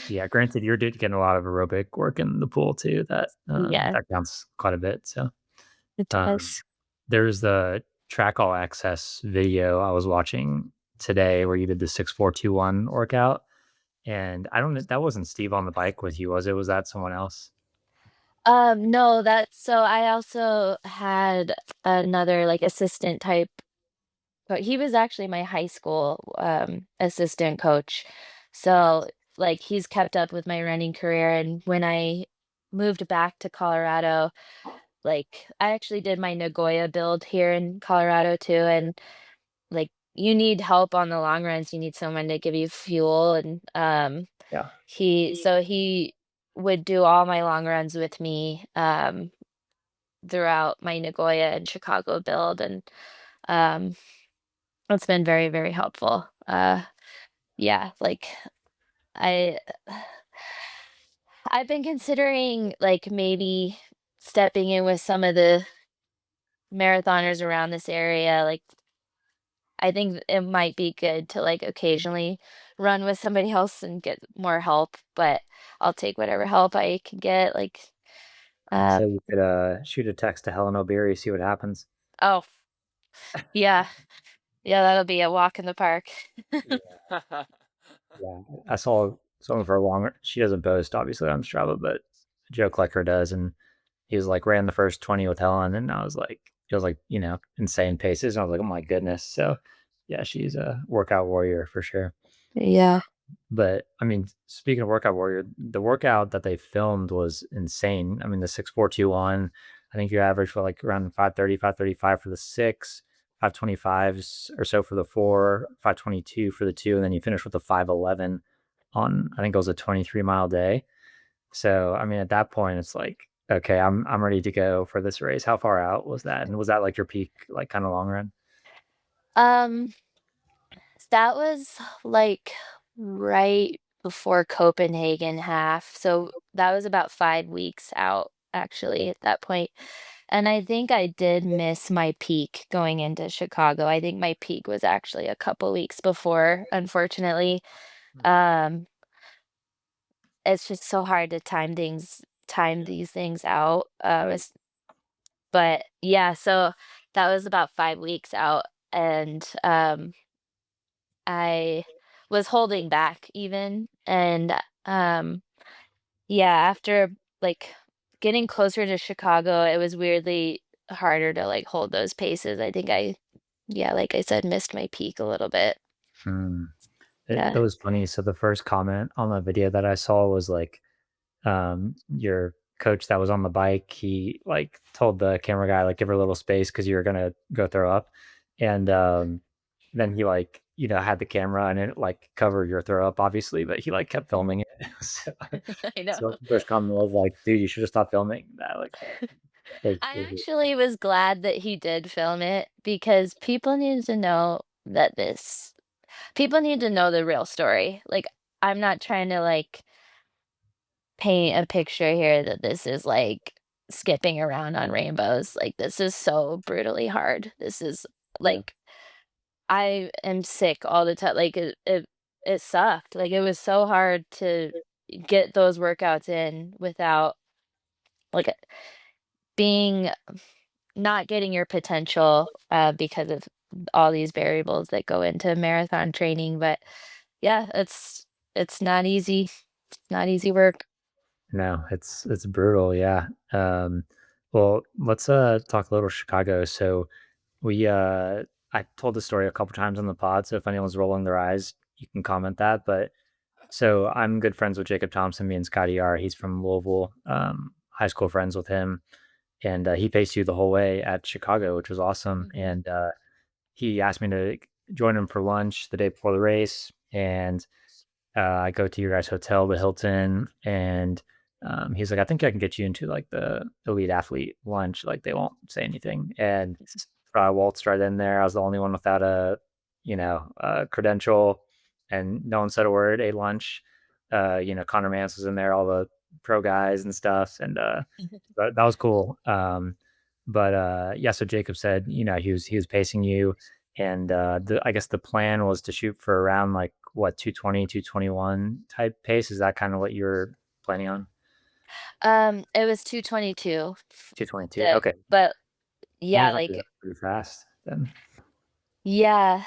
Yeah. Granted, you're getting a lot of aerobic work in the pool too. Yeah, That counts quite a bit. So it um, does. there's the track all access video I was watching today where you did the 6421 workout. And I don't know, that wasn't Steve on the bike with you, was it? Was that someone else? No, that's so I also had another like assistant type, but he was actually my high school assistant coach. So like he's kept up with my running career, and when I moved back to Colorado, like I actually did my Nagoya build here in Colorado too, and like you need help on the long runs, you need someone to give you fuel, and Yeah. he would do all my long runs with me throughout my Nagoya and Chicago build, and um it's been very, very helpful. Yeah, like I I've been considering like maybe stepping in with some of the marathoners around this area. Like I think it might be good to like occasionally run with somebody else and get more help, but I'll take whatever help I can get. Like, uh, So you could shoot a text to Helen O'Beary, see what happens. oh, yeah, yeah, that'll be a walk in the park. Yeah. Yeah, I saw some of her longer. She doesn't boast, obviously, on Strava, but Joe Klecker does, and he was like ran the first 20 with Helen, and I was like, it was like insane paces, and I was like, oh my goodness. So, yeah, she's a workout warrior for sure. Yeah. But I mean, speaking of workout warrior, the workout that they filmed was insane. I mean, the 6421, I think you average for like around 530, 535 for the six, 525s or so for the four, 522 for the two, and then you finish with a 511 on, I think it was a 23-mile day. So, I mean, at that point, it's like Okay, I'm ready to go for this race. How far out was that? And was that like your peak, like kind of long run? Um, that was like right before Copenhagen half. So that was about 5 weeks out actually at that point. And I think I did miss my peak going into Chicago. I think my peak was actually a couple weeks before, unfortunately. Um, it's just so hard to time these things out. But yeah, so that was about 5 weeks out, and I was holding back even, and yeah, after like getting closer to Chicago, it was weirdly harder to like hold those paces. I think yeah, like I said, missed my peak a little bit. Hmm. It Yeah. was funny. So the first comment on the video that I saw was like, your coach that was on the bike, he like told the camera guy like give her a little space because you were gonna go throw up, and then he like had the camera and it like covered your throw up obviously, but he like kept filming it. so, I know. so the first comment was like, dude, you should have stopped filming that. Like, I it was- actually was glad that he did film it because people need to know that this people need to know the real story. Like, I'm not trying to like paint a picture here that this is like skipping around on rainbows. Like, this is so brutally hard. This is yeah. like I am sick all the time. Like it sucked. Like it was so hard to get those workouts in without like being not getting your potential because of all these variables that go into marathon training. But yeah, it's not easy. It's not easy work. No, it's brutal, yeah. Well, let's talk a little Chicago. So we I told the story a couple times on the pod, so if anyone's rolling their eyes, you can comment that. But so I'm good friends with Jacob Thompson, me and Scotty are. He's from Louisville, high school friends with him, and he paced you the whole way at Chicago, which was awesome. Mhm. And he asked me to join him for lunch the day before the race, and I go to your guys' hotel, the Hilton, and he's like, I think I can get you into like the elite athlete lunch. Like they won't say anything. And I waltzed right in there. I was the only one without a credential, and no one said a word. Ate lunch. Connor Mance was in there, all the pro guys and stuff, and that was cool. But yeah, so Jacob said, he was pacing you, and I guess the plan was to shoot for around like what 220, 221 type pace. Is that kind of what you're planning on? It was 222. 222. Okay. But Well, yeah, that's actually like pretty fast then. yeah,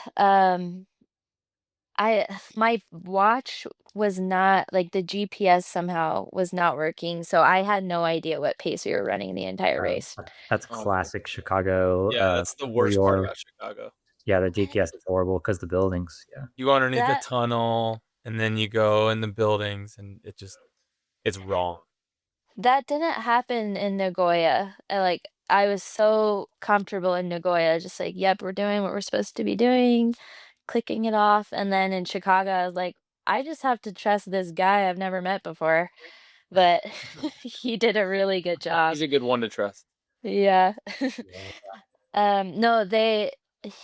I my watch was not like the GPS somehow was not working, so I had no idea what pace we were running the entire race. That's Oh my classic Chicago. Yeah, that's the Where worst you part are. about Chicago. Yeah, the I GPS is horrible because the buildings. Yeah. You go underneath the that tunnel and then you go in the buildings and it's wrong. that didn't happen in Nagoya. Like I was so comfortable in Nagoya, just like, yep, we're doing what we're supposed to be doing, clicking it off. And then in Chicago, I was like, I just have to trust this guy I've never met before. But he did a really good job. He's a good one to trust. Yeah. Yeah. No,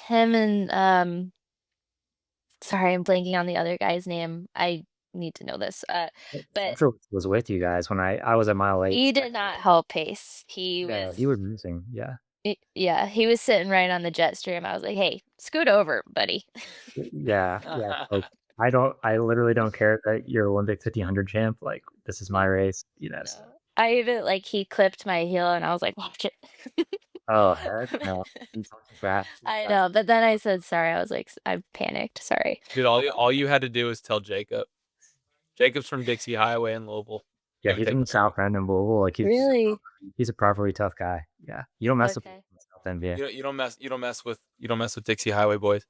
him and sorry, I'm blanking on the other guy's name. I need to know this. But Central was with you guys when I was at mile eight. he did not help pace. He No, was, he was missing. Yeah. yeah, he was sitting right on the jet stream. I was like, hey, scoot over, buddy. Yeah, yeah. Like I literally don't care that you're Olympic 1500 champ. Like this is my race. So. No. I even like he clipped my heel and I was like, watch it. Oh heck no. He's so fast. I know, but then I said sorry. I was like, I panicked. Sorry. Dude, all you had to do was tell Jacob. Jacob's from Dixie Highway in Louisville. He Yeah, would he's take from care of you. South End and Louisville. Like Really? he's a properly tough guy. Yeah, you don't mess with Okay. South End, yeah. You don't mess with Dixie Highway boys.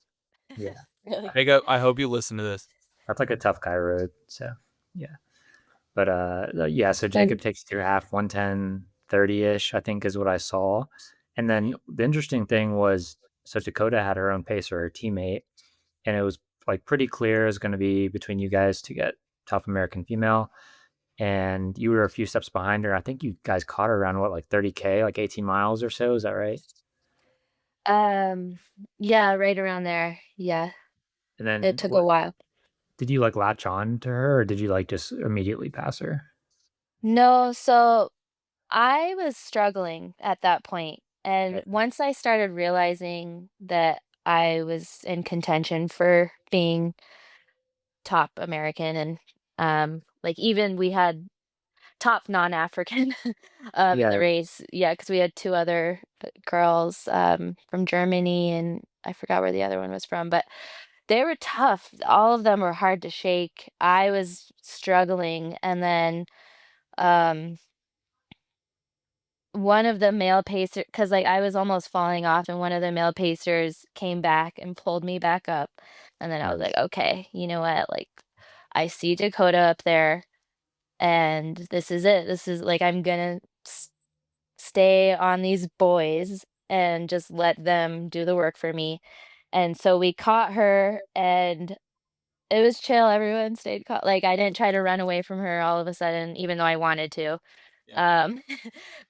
Yeah, Really? Jacob, I hope you listen to this. that's like a tough guy road. So yeah, but yeah. So Like, Jacob takes you through half 110:30 ish, I think, is what I saw. And then the interesting thing was, so Dakota had her own pacer, her teammate, and it was like pretty clear it was going to be between you guys to get top American female. and you were a few steps behind her. I think you guys caught her around what, like 30K, like 18 miles or so. Is that right? Um, yeah, right around there. Yeah, And it then took a what while. did you like latch on to her, or did you like just immediately pass her? No, so I was struggling at that point, and Okay. once I started realizing that I was in contention for being top American and like even we had top non-African in the Yeah. race. Yeah, because we had two other girls from Germany and I forgot where the other one was from, but they were tough. All of them were hard to shake. I was struggling, and then um one of the male pacer, because like I was almost falling off, and one of the male pacers came back and pulled me back up. And then I was like, Nice. okay, you know what? Like I see Dakota up there, and this is it. This is like I'm gonna stay on these boys and just let them do the work for me. And so we caught her, and it was chill. Everyone stayed caught. Like I didn't try to run away from her all of a sudden, even though I wanted to. Yeah. Um,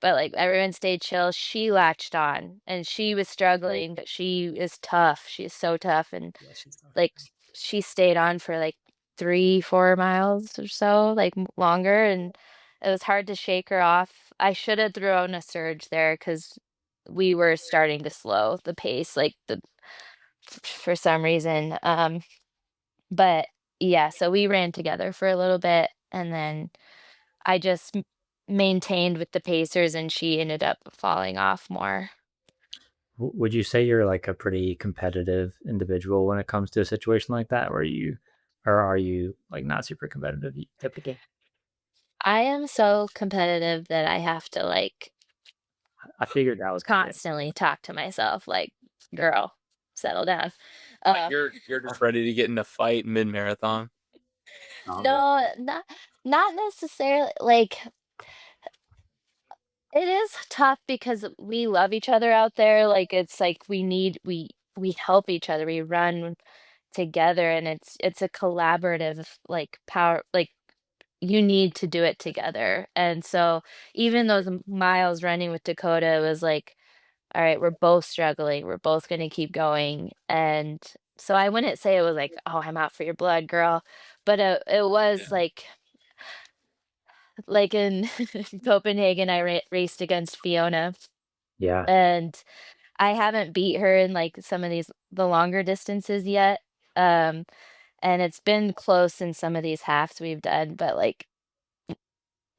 but like everyone stayed chill. She latched on and she was struggling, but she is tough. She is so tough. And Yeah, she's tough. like she stayed on for like 3, 4 miles or so, like longer. And it was hard to shake her off. I should have thrown a surge there because we were starting to slow the pace, like for some reason. But yeah, so we ran together for a little bit, and then I just maintained with the Pacers, and she ended up falling off more. Would you say you're like a pretty competitive individual when it comes to a situation like that, or are you like not super competitive typically? I am so competitive that I have to like I figured that was coming. constantly talk to myself like, "Girl, settle down." Like Uh, you're just ready to get in a fight mid marathon. Oh, no, not necessarily. Like it is tough because we love each other out there. Like it's like we help each other. We run together, and it's a collaborative like power. Like you need to do it together. And so even those miles running with Dakota was like, all right, we're both struggling. We're both going to keep going. And so I wouldn't say it was like, oh, I'm out for your blood, girl. But it Yeah. was like in Copenhagen, I raced against Fiona, yeah. and I haven't beat her in like some of the longer distances yet. Um, and it's been close in some of these halves we've done, but like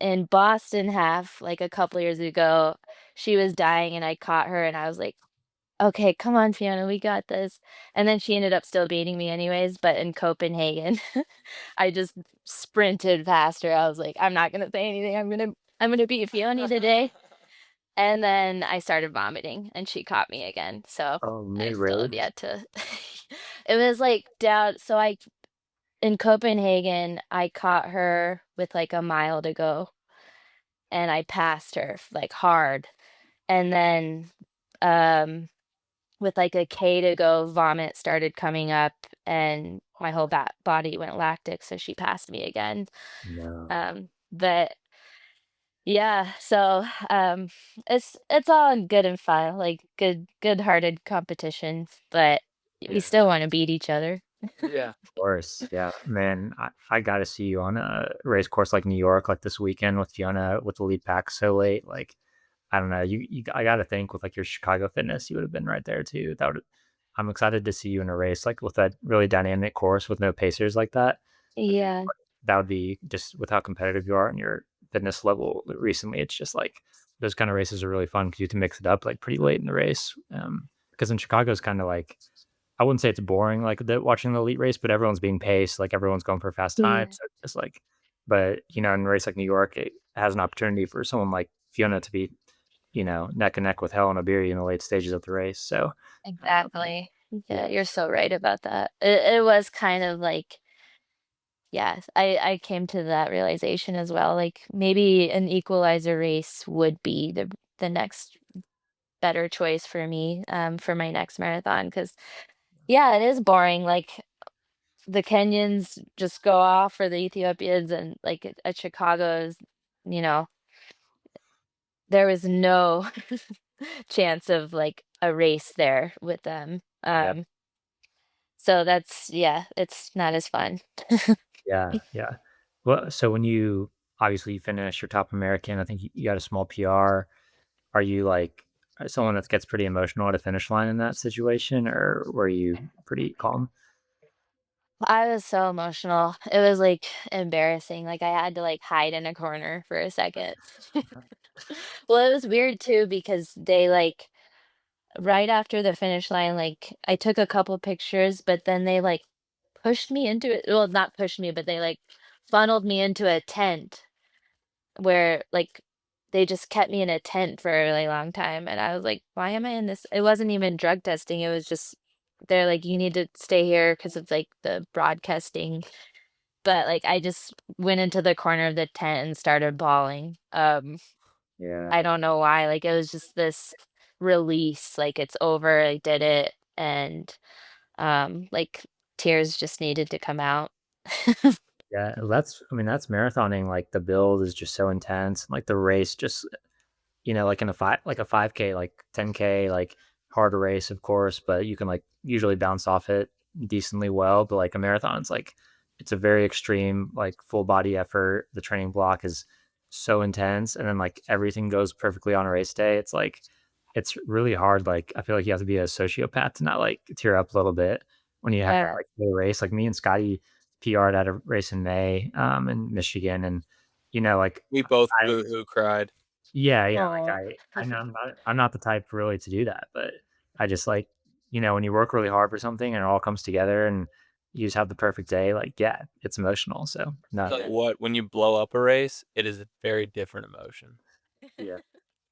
in Boston half, like a couple years ago, she was dying and I caught her and I was like, okay, come on, Fiona, we got this. And then she ended up still beating me anyways. But in Copenhagen, I just sprinted past her. I was like, I'm not gonna say anything. I'm gonna beat Fiona today. And then I started vomiting and she caught me again. So Oh, I mid still have road. yet to it was like down so I in Copenhagen, I caught her with like a mile to go and I passed her like hard. And then um with like a K to go, vomit started coming up and my whole body went lactic, so she passed me again. No. But yeah, so it's all good and fun, like good-hearted competition, but we Yeah. still want to beat each other. Yeah. Of course. Yeah. Man, I got to see you on a race course like New York, like this weekend with Fiona with the lead pack so late. Like, I don't know. I got to think with like your Chicago fitness, you would have been right there too. I'm excited to see you in a race like with that really dynamic course with no pacers like that. I think Yeah. that would be just with how competitive you are and your fitness level recently. It's just like those kind of races are really fun because you can mix it up like pretty late in the race. Because in Chicago is kind of like I wouldn't say it's boring like watching the elite race, but everyone's being paced, like everyone's going for fast times. Yeah. So it's just like, but in a race like New York, it has an opportunity for someone like Fiona to be, neck and neck with Helen Obiri in the late stages of the race. So, Exactly. yeah, Yeah, you're so right about that. It was kind of like, yes, I came to that realization as well. Like maybe an equalizer race would be the next better choice for me for my next marathon because yeah, it is boring. Like the Kenyans just go off for the Ethiopians, and like at Chicago's, you know, there was no chance of like a race there with them. Yeah. So that's yeah, it's not as fun. Yeah. Yeah. Well, so when you obviously you finish your top American, I think you got a small PR. Are you like someone that gets pretty emotional at a finish line in that situation, or were you pretty calm? I was so emotional. It was like embarrassing. Like I had to like hide in a corner for a second. Well, it was weird too because they like right after the finish line, like I took a couple pictures, but then they like pushed me into it. Well, not pushed me, but they like funneled me into a tent where like they just kept me in a tent for a really long time. And I was like, why am I in this? It wasn't even drug testing. It was just they're like, you need to stay here because of like the broadcasting. But like I just went into the corner of the tent and started bawling. Yeah. I don't know why. Like it was just this release, like it's over, I did it, and like tears just needed to come out. Yeah, that's I mean, that's marathoning, like, the build is just so intense, like, the race just like in a 5K, like 10K, like harder race, of course, but you can like usually bounce off it decently well. But like a marathon, it's like it's a very extreme, like full body effort. The training block is so intense, and then like everything goes perfectly on a race day. It's like it's really hard. Like I feel like you have to be a sociopath to not like tear up a little bit when you have to Yeah. like do a race. Like me and Scotty PR'd at a race in May in Michigan, and like We both I boo-hoo cried. yeah, yeah, like, Oh. I know I'm not the type really to do that, but I just like, when you work really hard for something and it all comes together and you just have the perfect day, like, yeah, it's emotional, so, no. Tell you what, when you blow up a race, it is a very different emotion. Yeah.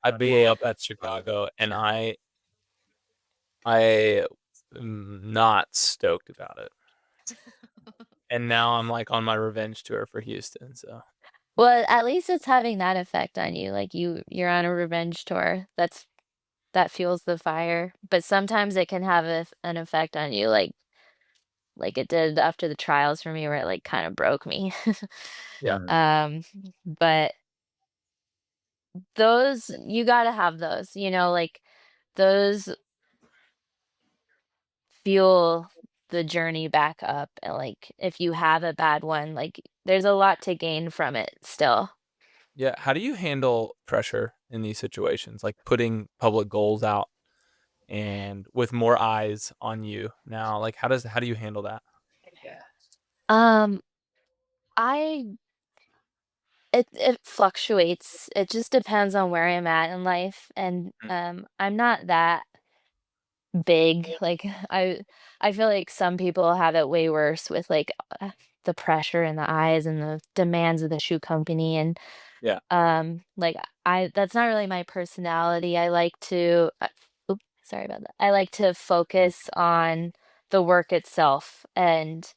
I blew up at Chicago, and I am not stoked about it. And now I'm like on my revenge tour for Houston, so Well, at least it's having that effect on you. Like you're on a revenge tour. That fuels the fire. But sometimes it can have an effect on you, like it did after the trials for me, where it like kind of broke me. yeah. Mm, But those you gotta have those, like those fuel the journey back up. And like if you have a bad one, like there's a lot to gain from it still. Yeah, how do you handle pressure in these situations? Like putting public goals out and with more eyes on you now, like how do you handle that? yeah. Um, I it fluctuates. It just depends on where I'm at in life, and Mm, I'm not that big. Like I feel like some people have it way worse with like the pressure and the eyes and the demands of the shoe company. And yeah. like I that's not really my personality. I like to oops, sorry about that. I like to Mm, focus on the work itself. And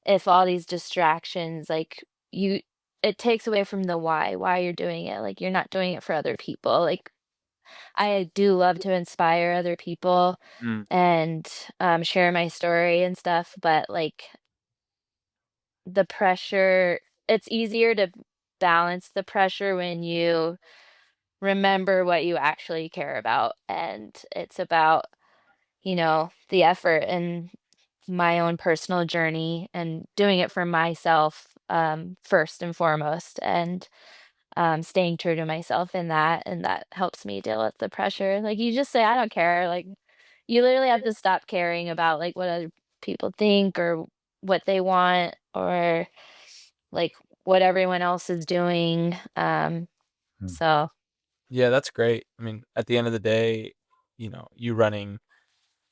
if all these distractions like you it takes away from the why you're doing it. Like you're not doing it for other people. Like I do love to inspire other people Mm, and share my story and stuff, but like the pressure, it's easier to balance the pressure when you remember what you actually care about. And it's about, the effort and my own personal journey and doing it for myself first and foremost. And staying true to myself in that, and that helps me deal with the pressure. Like you just say, I don't care. Like you literally have to stop caring about like what other people think or what they want or like what everyone else is doing. mm. So yeah, that's great. I mean, at the end of the day, you running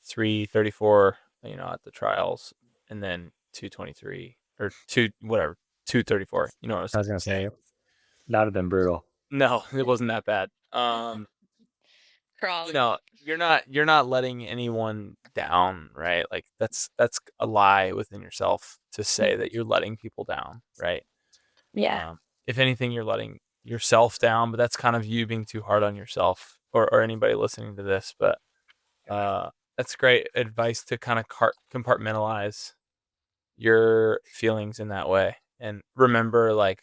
3:34, at the trials, and then 2:23 or 2:34. You know what I was I was gonna saying? say, that would've been brutal. No, it wasn't that bad. crawling. You're not letting anyone down, right? Like that's a lie within yourself to say that you're letting people down, right? Yeah. If anything, you're letting yourself down, but that's kind of you being too hard on yourself or anybody listening to this. But uh, that's great advice to kind of compartmentalize, your feelings in that way and remember like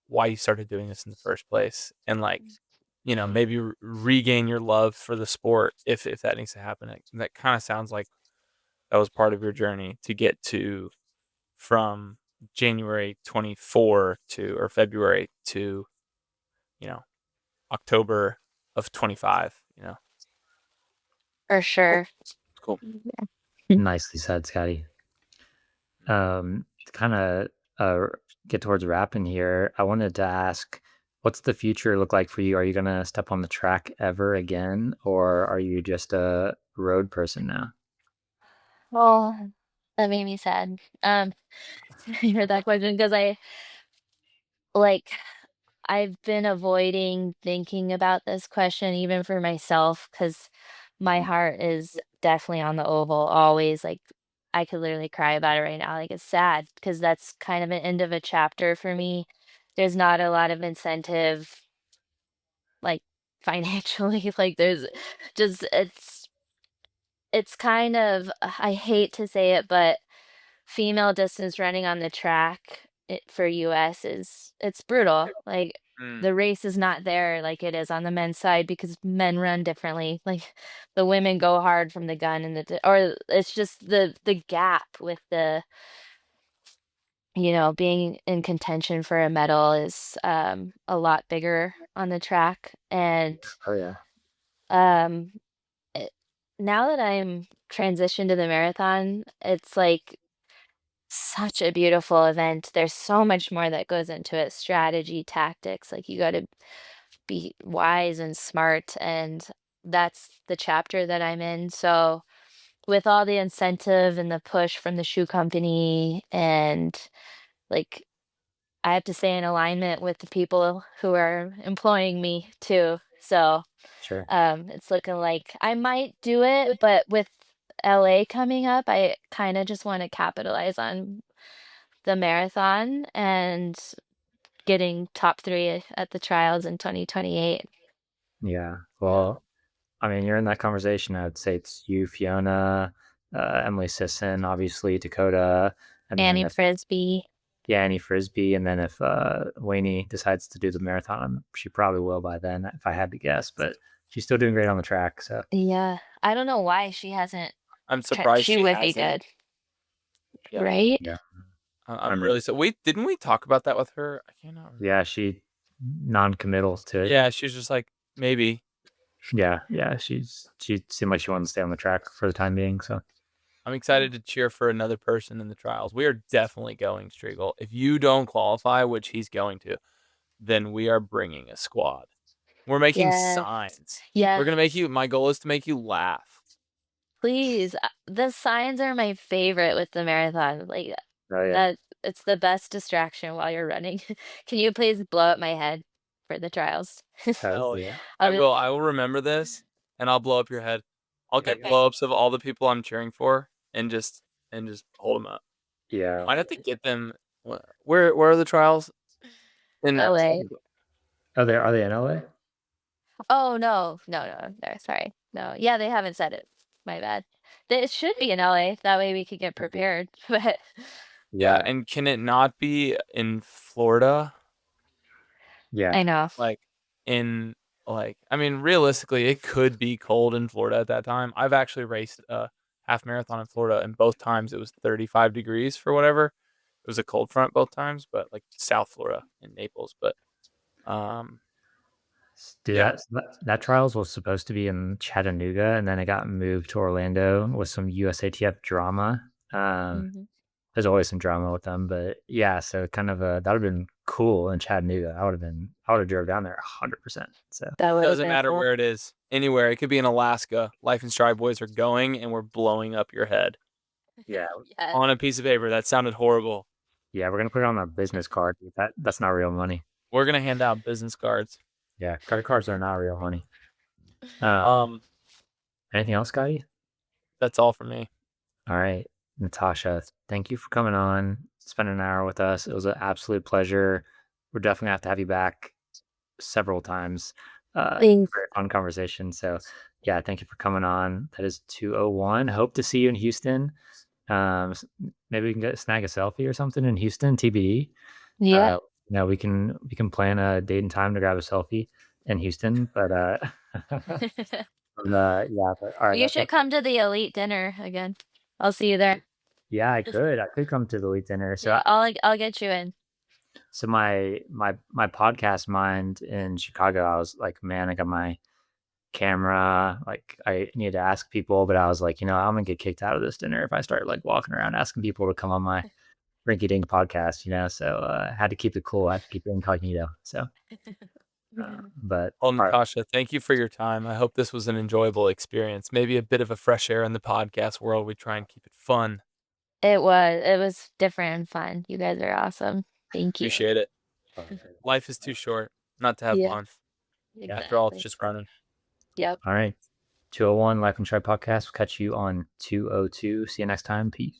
why you started doing this in the first place, and like maybe regain your love for the sport if that needs to happen. And that kind of sounds like that was part of your journey to get to from January 24 to or February to you know October of 25. For Cool. sure. Cool. Nicely said, Scotty. To kind of get towards wrapping here, I wanted to ask, what's the future look like for you? Are you going to step on the track ever again, or are you just a road person now? Oh, that made me sad. I heard that question because like I've been avoiding thinking about this question even for myself because my heart is definitely on the oval always. Like I could literally cry about it right now. Like it's sad because that's kind of an end of a chapter for me. There's not a lot of incentive, like financially. Like there's just it's kind of I hate to say it, but female distance running on the track for US is it's brutal. Like Mm. the race is not there like it is on the men's side because men run differently. Like the women go hard from the gun and or it's just the gap with the being in contention for a medal is a lot bigger on the track. And Oh yeah, um it, now that I'm transitioned to the marathon, it's like such a beautiful event. There's so much more that goes into it, strategy, tactics. Like you got to be wise and smart, and that's the chapter that I'm in. So, with all the incentive and the push from the shoe company, and like I have to stay in alignment with the people who are employing me too. So, sure. it's looking like I might do it, but with LA coming up, I kind of just want to capitalize on the marathon and getting top 3 at the trials in 2028. Yeah. Well, I mean, you're in that conversation. I would say it's you, Fiona, Emily Sisson, obviously Dakota, and then Annie if Frisbee. yeah, Annie Frisbee, and then if Wayne decides to do the marathon, she probably will by then, if I had to guess. But she's still doing great on the track. So Yeah. I don't know why she hasn't I'm surprised she she would be hasn't. good, Yeah. right? yeah, I'm I'm really so. Didn't we talk about that with her? I cannot remember. yeah, she non-committal to it. Yeah, she was just like maybe. Yeah, she seemed like she wanted to stay on the track for the time being. So I'm excited to cheer for another person in the trials. We are definitely going, Striegel. If you don't qualify, which he's going to, then we are bringing a squad. We're making Yes. signs. Yeah. We're gonna make you. My goal is to make you laugh. Please. The signs are my favorite with the marathon. Like oh yeah, that it's the best distraction while you're running. Can you please blow up my head for the trials? Hell yeah. I'll I be will. I will remember this, and I'll blow up your head. I'll get perfect. blow-ups of all the people I'm cheering for, and just hold them up. yeah. Might have to get them. Where are the trials? In LA. Are they in LA? Oh no, no, no, no, sorry. No. Yeah, they haven't said it. My bad. It should be in LA. That way we could get prepared. But Yeah, Yeah, and can it not be in Florida? yeah. I know. Like in I mean, realistically, it could be cold in Florida at that time. I've actually raced a half marathon in Florida, and both times it was 35 degrees for whatever. It was a cold front both times, but like South Florida in Naples. But um, Dude, yeah, that trials was supposed to be in Chattanooga, and then it got moved to Orlando with some USATF drama. Mhm. There's always some drama with them, but yeah, so kind of that would have been cool in Chattanooga. I would have drove down there 100%. So That would have doesn't been matter cool. where it is, anywhere. It could be in Alaska. Life and Stride boys are going, and we're blowing up your head yeah, Yes. on a piece of paper. That sounded horrible. yeah, we're gonna put it on our business card. That's not real money. We're gonna hand out business cards. Yeah, credit cards are not real money. Um, Um, anything else, Scotty? that's all for me. All right, Natasha, thank you for coming on, spending an hour with us. It was an absolute pleasure. We're definitely gonna have to have you back several times. Thanks. Very fun conversation. So, yeah, thank you for coming on. That is 201. Hope to see you in Houston. Maybe we can snag a selfie or something in Houston, TBD. Yeah. We can plan a date and time to grab a selfie in Houston, but yeah, but all right, You should come to the elite dinner again. I'll see you there. yeah, I could come to the elite dinner. So Yeah, I'll get you in. so my podcast mind in Chicago, I was like, man, I got my camera, like I need to ask people, but I was like, I'm gonna get kicked out of this dinner if I start like walking around asking people to come on my rinky dink podcast, so I had to keep it cool. I had to keep it incognito. So but Well, all right. Natasha, thank you for your time. I hope this was an enjoyable experience. Maybe a bit of a fresh air in the podcast world. We try and keep it fun. It was different and fun. You guys are awesome. Thank you. Appreciate it. Life is too short not to have Yeah, fun. Yeah. After all, it's exactly. just running. Yep. All right. 201 Life and Try podcast. We'll catch you on 202. See you next time. Peace.